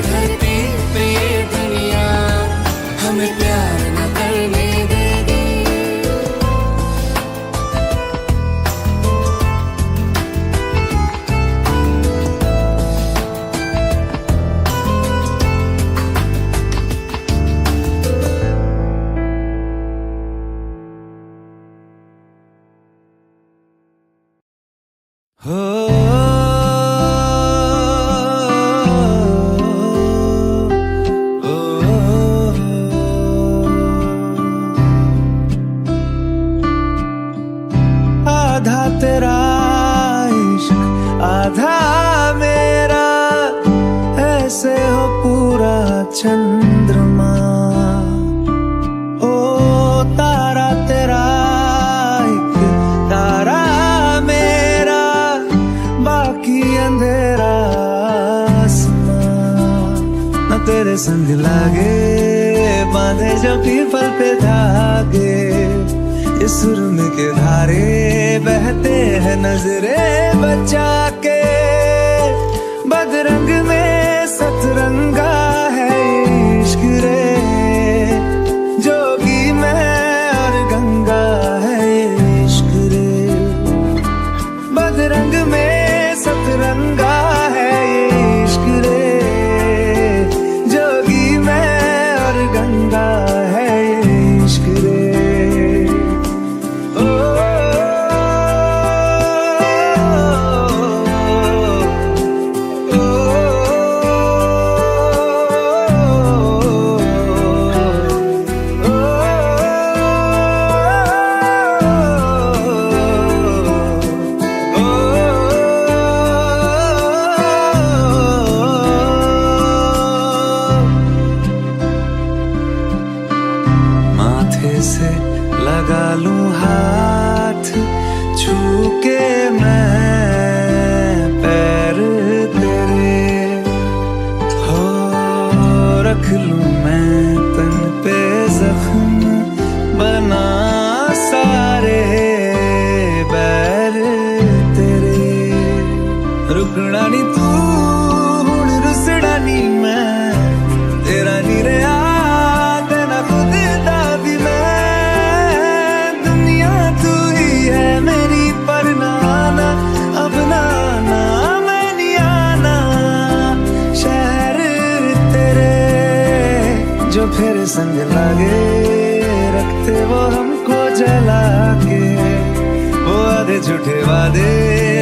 धरती पे ये दुनिया हमें प्यार न करने देगी। हो आधा तेरा इश्क आधा मेरा, ऐसे हो पूरा चंद्रमा। ओ तारा तेरा एक तारा मेरा, बाकी अंधेरा आसमां। न तेरे संग लागे बांधे जो पीपल पे धागे, इस सुरम के धारे बहते हैं नजरे बचा के। बदरंग में सतरंगा है इश्क रे, जोगी मैं और गंगा है इश्क रे। बदरंग में सतरंगा है इश्क रे, जोगी मैं और गंगा है इश्क रे। ओ रुकना नी तू हुण रुसड़ा नी मैं तेरा नी रहा तेना खुद दा भी मैं दुनिया तू ही है मेरी पर ना आना अब ना आना मैं नहीं आना शहर तेरे जो फिर संग लागे रखते वो हमको जला के वो आधे झूठे वादे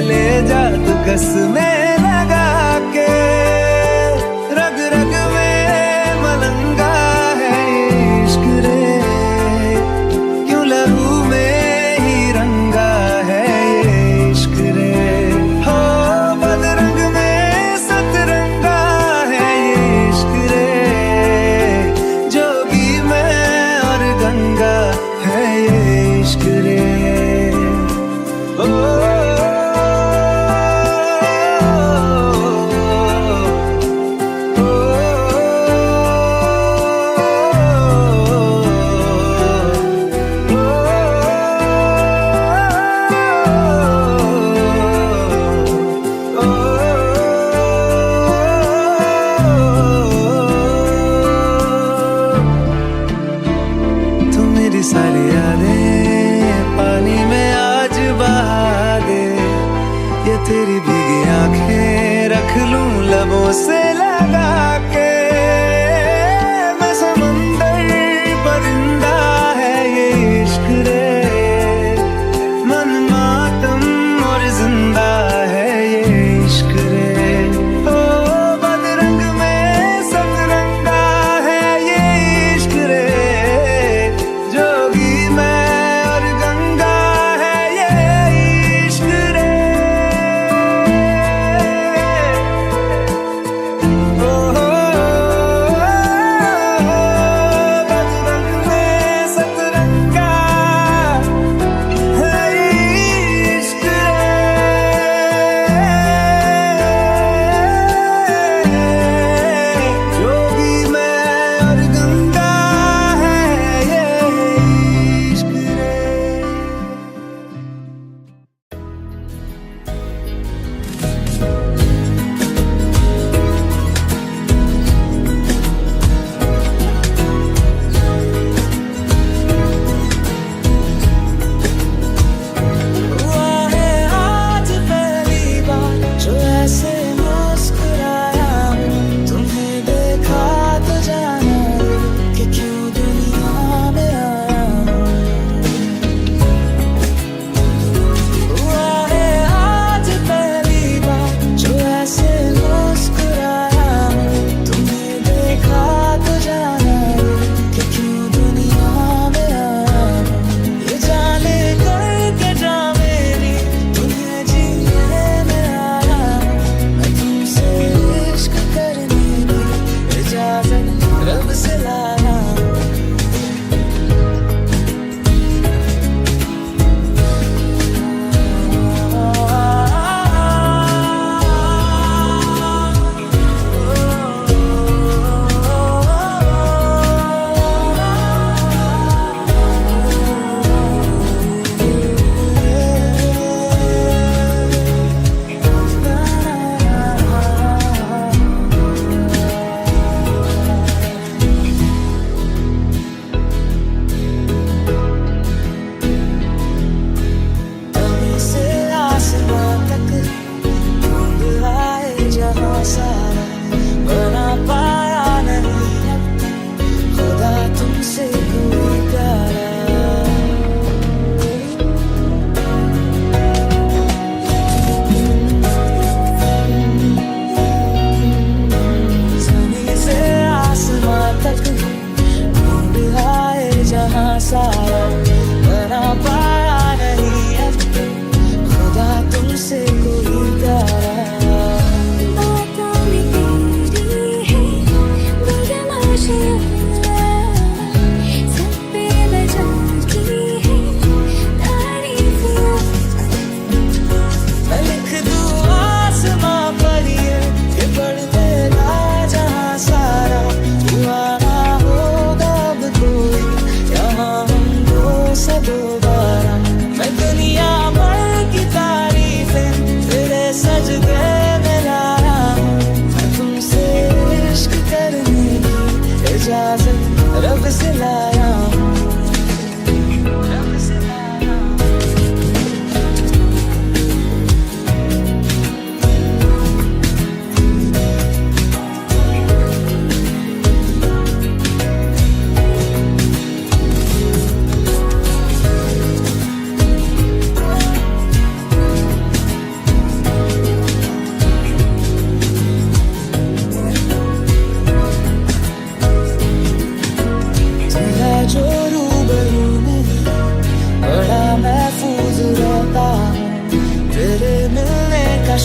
ले जा तू कसमें लगा के रग रग में मलंगा है इश्क रे क्यों लहू में ही रंगा है ये इश्क रे हो बदरंग में सतरंगा है ये इश्क रे जोगी मैं और गंगा है ये इश्क रे ओ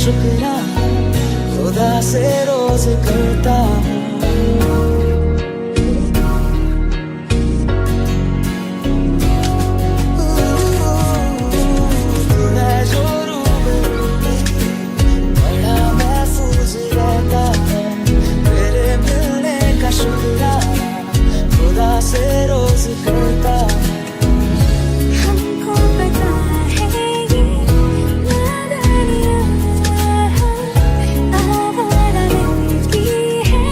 शुक्राना खुदा से रोज करता हूँ। तू है जो रूबरू बड़ा महफूज रहता है, तेरे मिलने का शुक्राना खुदा से रोज करता हूँ। हमको पता है ये नादानियाँ आवारा दिल की है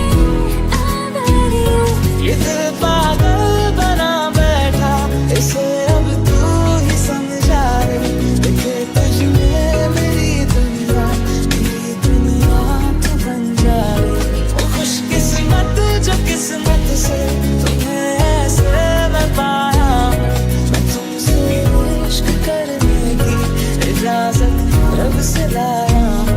आवारियाँ। ये दिल पागल बना बैठा, इसे अब तू ही समझा रे। देखे तुझ में मेरी दुनिया तू बन जा रे। ओ खुशकिस्मत जो किस्मत से तुम्हें ऐसे मैं पाया हूँ। मैं तुमसे इश्क करने की इजाजत रब से लाया हूँ।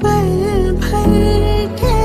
पल भर के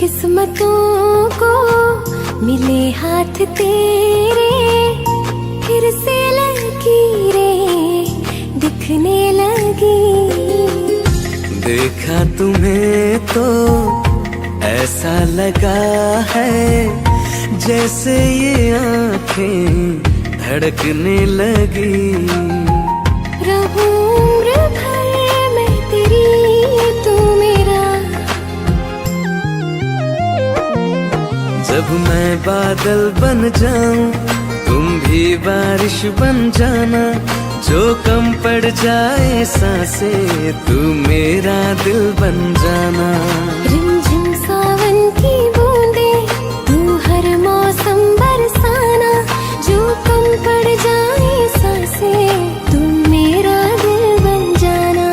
किस्मतों को मिले हाथ तेरे, फिर से लकीरें दिखने लगी। देखा तुम्हें तो ऐसा लगा है जैसे ये आंखें धड़कने लगी। रहूं उम्र भर मैं तेरी, तू मेरा। जब मैं बादल बन जाऊं तुम भी बारिश बन जाना, जो कम पड़ जाए सांसें तू मेरा दिल बन जाना। रिमझिम सावन की बूंदे तू हर मौसम बरसाना, जो कम पड़ जाए सांसें तू मेरा दिल बन जाना।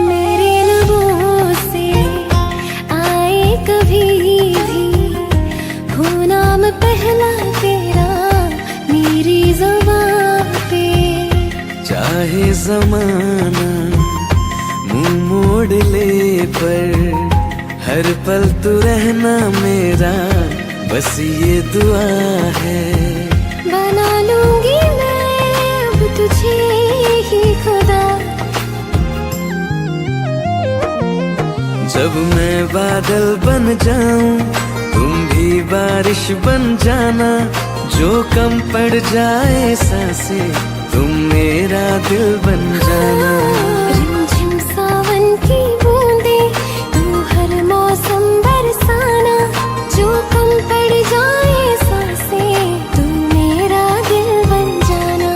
मेरे लबों से आए कभी भी हो नाम पहला तेरा मेरी ज़ुबान पे। चाहे जमाना मुंह मोड़ ले पर हर पल तू रहना मेरा, बस ये दुआ है। बना लूंगी मैं अब तुझे ही खुदा। जब मैं बादल बन जाऊं तुम भी बारिश बन जाना, जो कम पड़ जाए सांसें तुम मेरा दिल बन जाना। रिमझिम सावन की बूंदे तू हर मौसम बरसाना, जो कम पड़ जाए सांसें तू मेरा दिल बन जाना।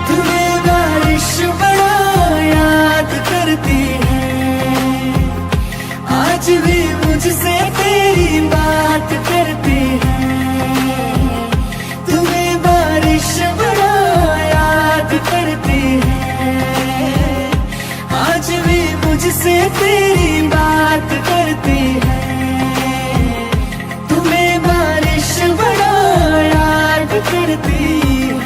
तुम्हें बारिश बड़ा याद करती है, आज भी मुझसे तेरी बात करती है। तुम्हें बारिश बड़ा याद करती है, आज भी मुझसे तेरी बात करती है। तुम्हें बारिश बड़ा याद करती है।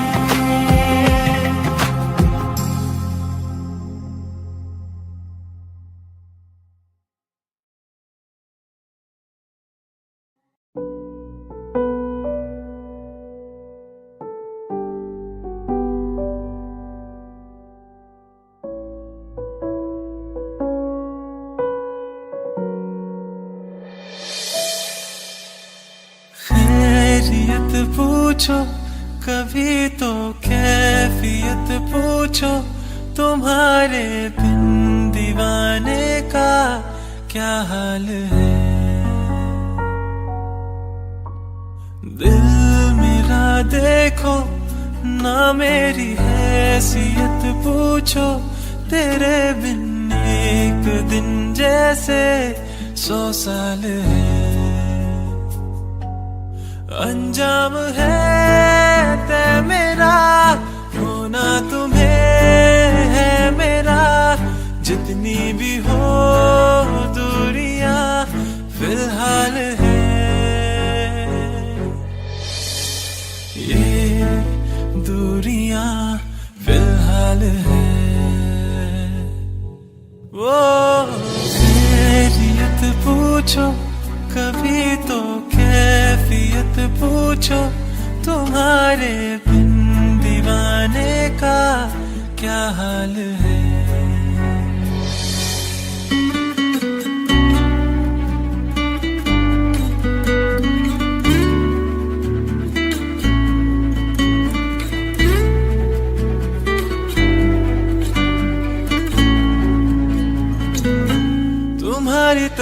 खैरियत पूछो कभी तो कैफियत पूछो, तुम्हारे बिन दीवाने का क्या हाल है। दिल मेरा देखो ना मेरी हैसियत पूछो, तेरे बिन एक दिन जैसे 100 साल है। अंजाम है तय मेरा, होना तुम्हें है मेरा। जितनी भी हो दूरियां फिलहाल है, ये दूरियां फिलहाल है। वो खैरियत पूछो कभी तो कैफियत पूछो, तुम्हारे बिन दीवाने का क्या हाल है।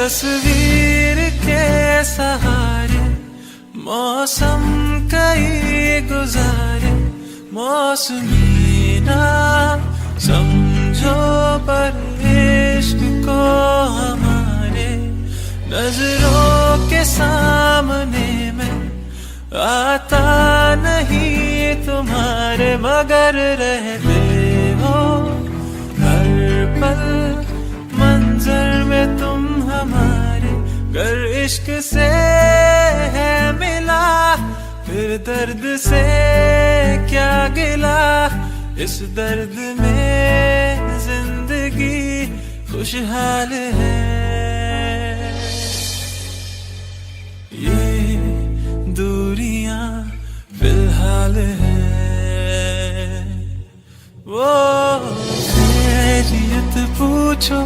तस्वीर के सहारे मौसम कई गुजारे, मौसमी ना समझो पर इश्क को हमारे नजरों के सामने में आता नहीं तुम्हारे, मगर रहते हो हर पल मंजर में तुम हमारे। गर इश्क से है मिला फिर दर्द से क्या गिला, इस दर्द में जिंदगी खुशहाल है। ये दूरियां फिलहाल है। वो खैरियत पूछो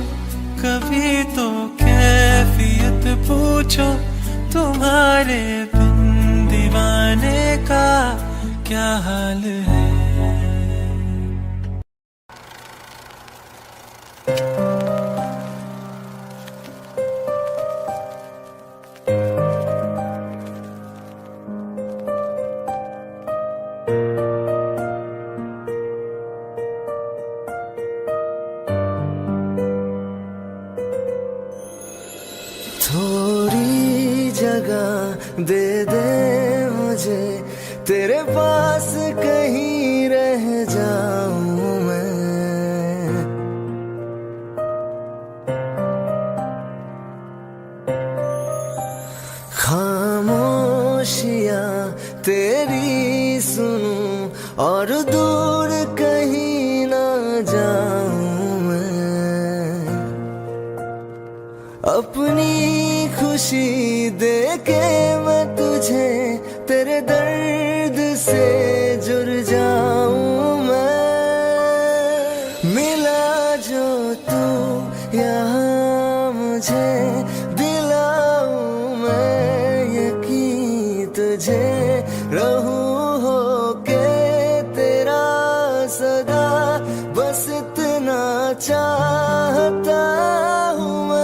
कभी तो कैफियत पूछो, तुम्हारे बिन दीवाने का क्या हाल है। थोड़ी जगह दे दे मुझे, तेरे पास कहीं रह जाऊं मैं। खामोशियां तेरी सुनूं और दूर कहीं ना जाऊं मैं। अपनी खुशी देके मैं तुझे तेरे दर्द से जुड़ जाऊं मैं। मिला जो तू यहाँ मुझे दिलाऊं मैं यकीन तुझे, रहूं होके तेरा सदा, बस इतना चाहता हूँ मैं।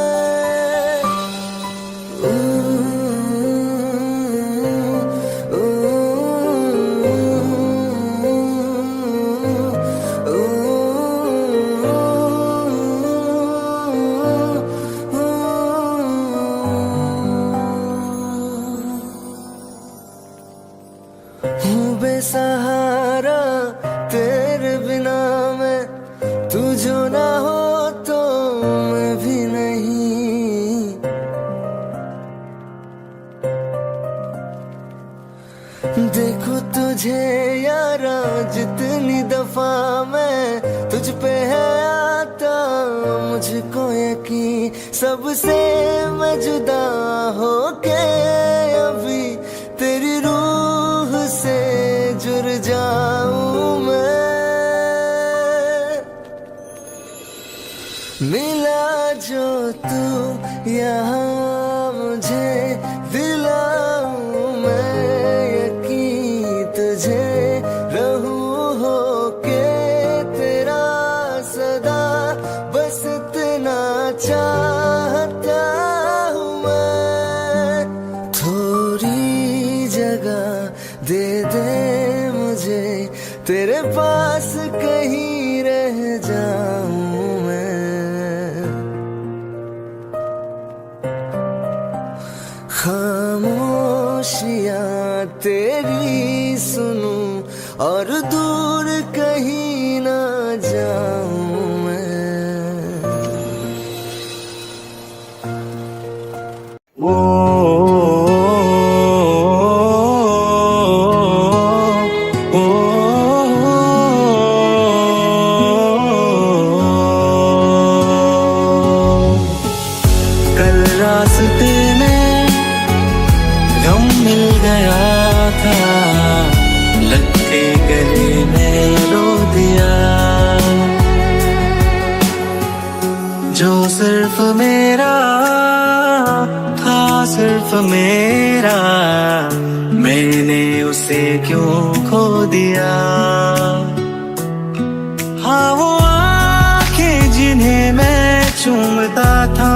हूँ बेसहारा तेरे बिना मैं, तू जो ना हो तो मैं भी नहीं। देखो तुझे यारा जितनी दफा मैं तुझ पे है आता, मुझको यकीन सबसे मैं जुदा होके अभी तेरी रूह से जुड़ जाऊं मैं। मिला जो तू यहाँ मुझे दिलाऊं मैं यकीन तुझे, रहूं होके तेरा सदा, बस इतना चाहता हूँ मैं। थोड़ी जगह दे दे मुझे, तेरे पास कहीं रह जाऊं मैं। खामोशियां तेरी सुनूं और दूर कहीं ना जाऊं मैं। कल रास्ते में गम मिल गया था, लग के गले में रो दिया। जो सिर्फ मेरा था सिर्फ मेरा, मैंने उसे क्यों खो दिया। हाँ वो आंखें जिन्हें मैं चूमता था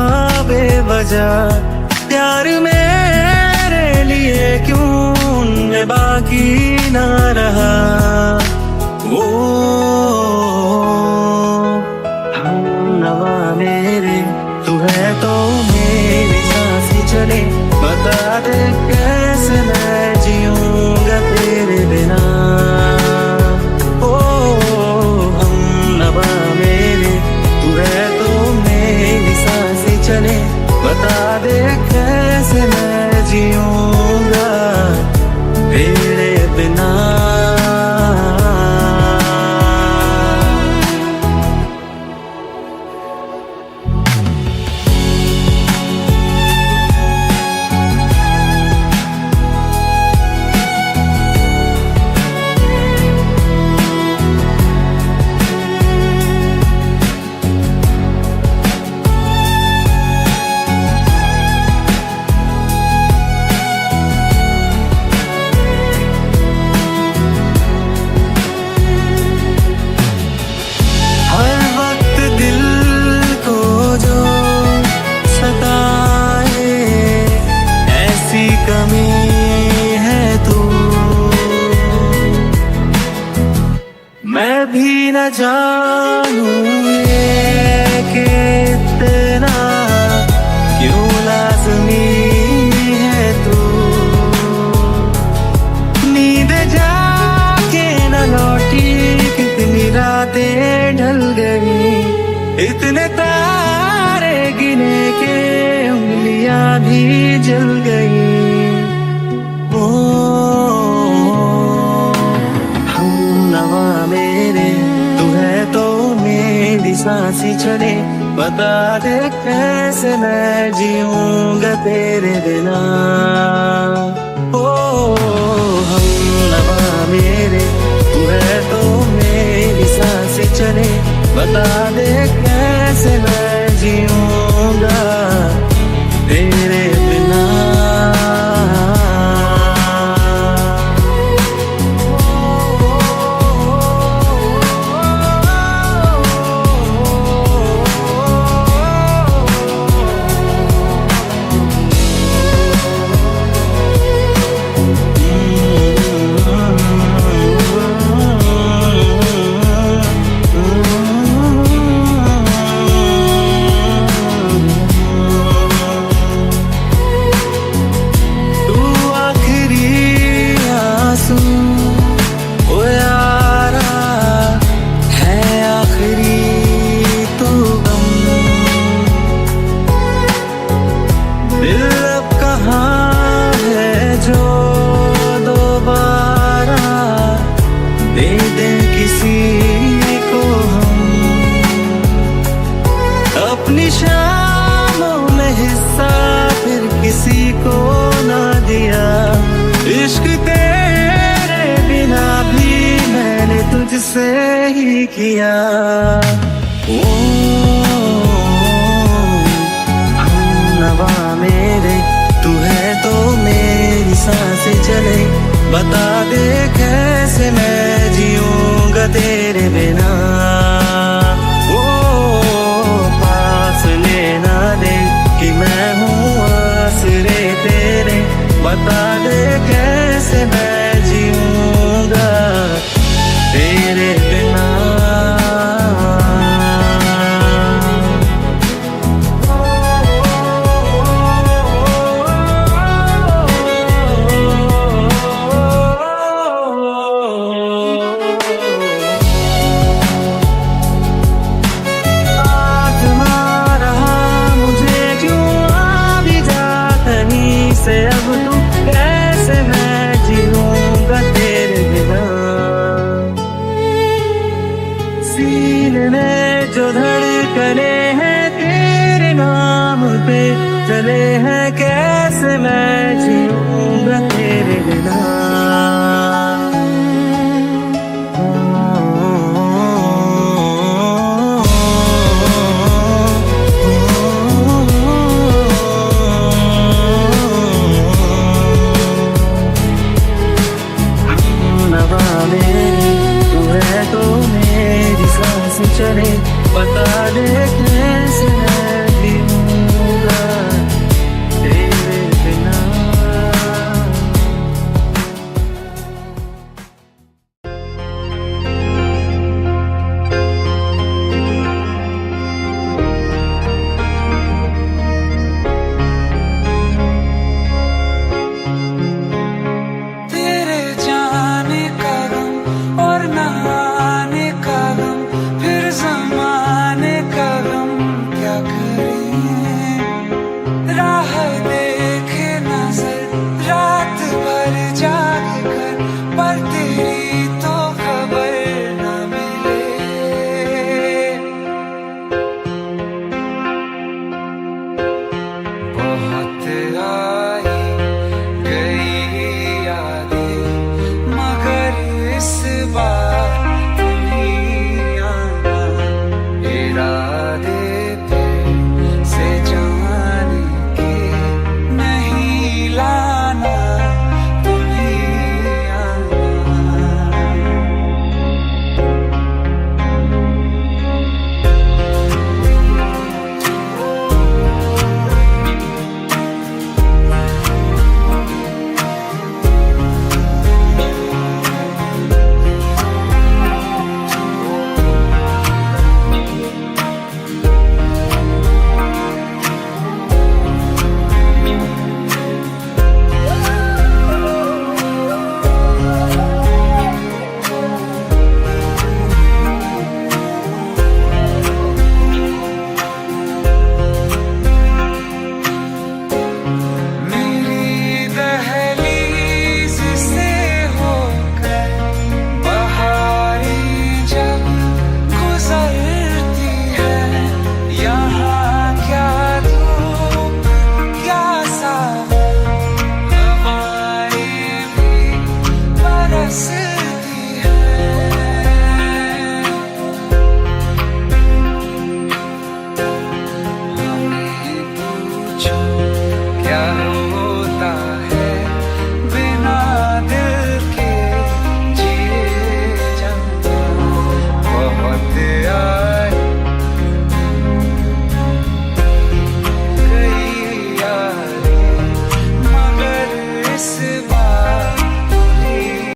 बेबस वजह प्यार मेरे लिए क्यों उनमें बाकी ना रहा। ओ हम नवा मेरे तू है तो मेरी सांसें चले, बता दे कैसे मैं जीऊंगा तेरे बिना। ओ हम नवा मेरे तू है तो मेरी सांसें चले, बता दे कैसे मैं जीऊंगा तेरे बिना। मैं भी न जानूं ये कि इतना क्यों लाज़मी है तू। नींद जाके न लौटी कितनी रातें ढल गई, इतने तारे गिने के उंगलियां भी जल गई। सांसें चले, बता दे कैसे मैं जीऊंगा तेरे बिना। ओ हम नवा मेरे तू है तो मेरी सांसें चले, बता दे कैसे मैं जीऊंगा तेरे बिना। अपनी शामों में हिस्सा फिर किसी को ना दिया, इश्क तेरे बिना भी मैंने तुझसे ही किया। ओ हम नवा मेरे तू है तो मेरी सांसें चले, बता दे कैसे मैं जीऊंगा तेरे बिना। कि मैं हूँ आसरे तेरे, बता दे कैसे मैं जीऊंगा तेरे बिना। से अब तू कैसे मैं जीऊंगा तेरे बिना। सीने में जो धड़कने हैं तेरे नाम पे चले हैं, कैसे मैं जीऊंगा तेरे बिना। चले, बता दे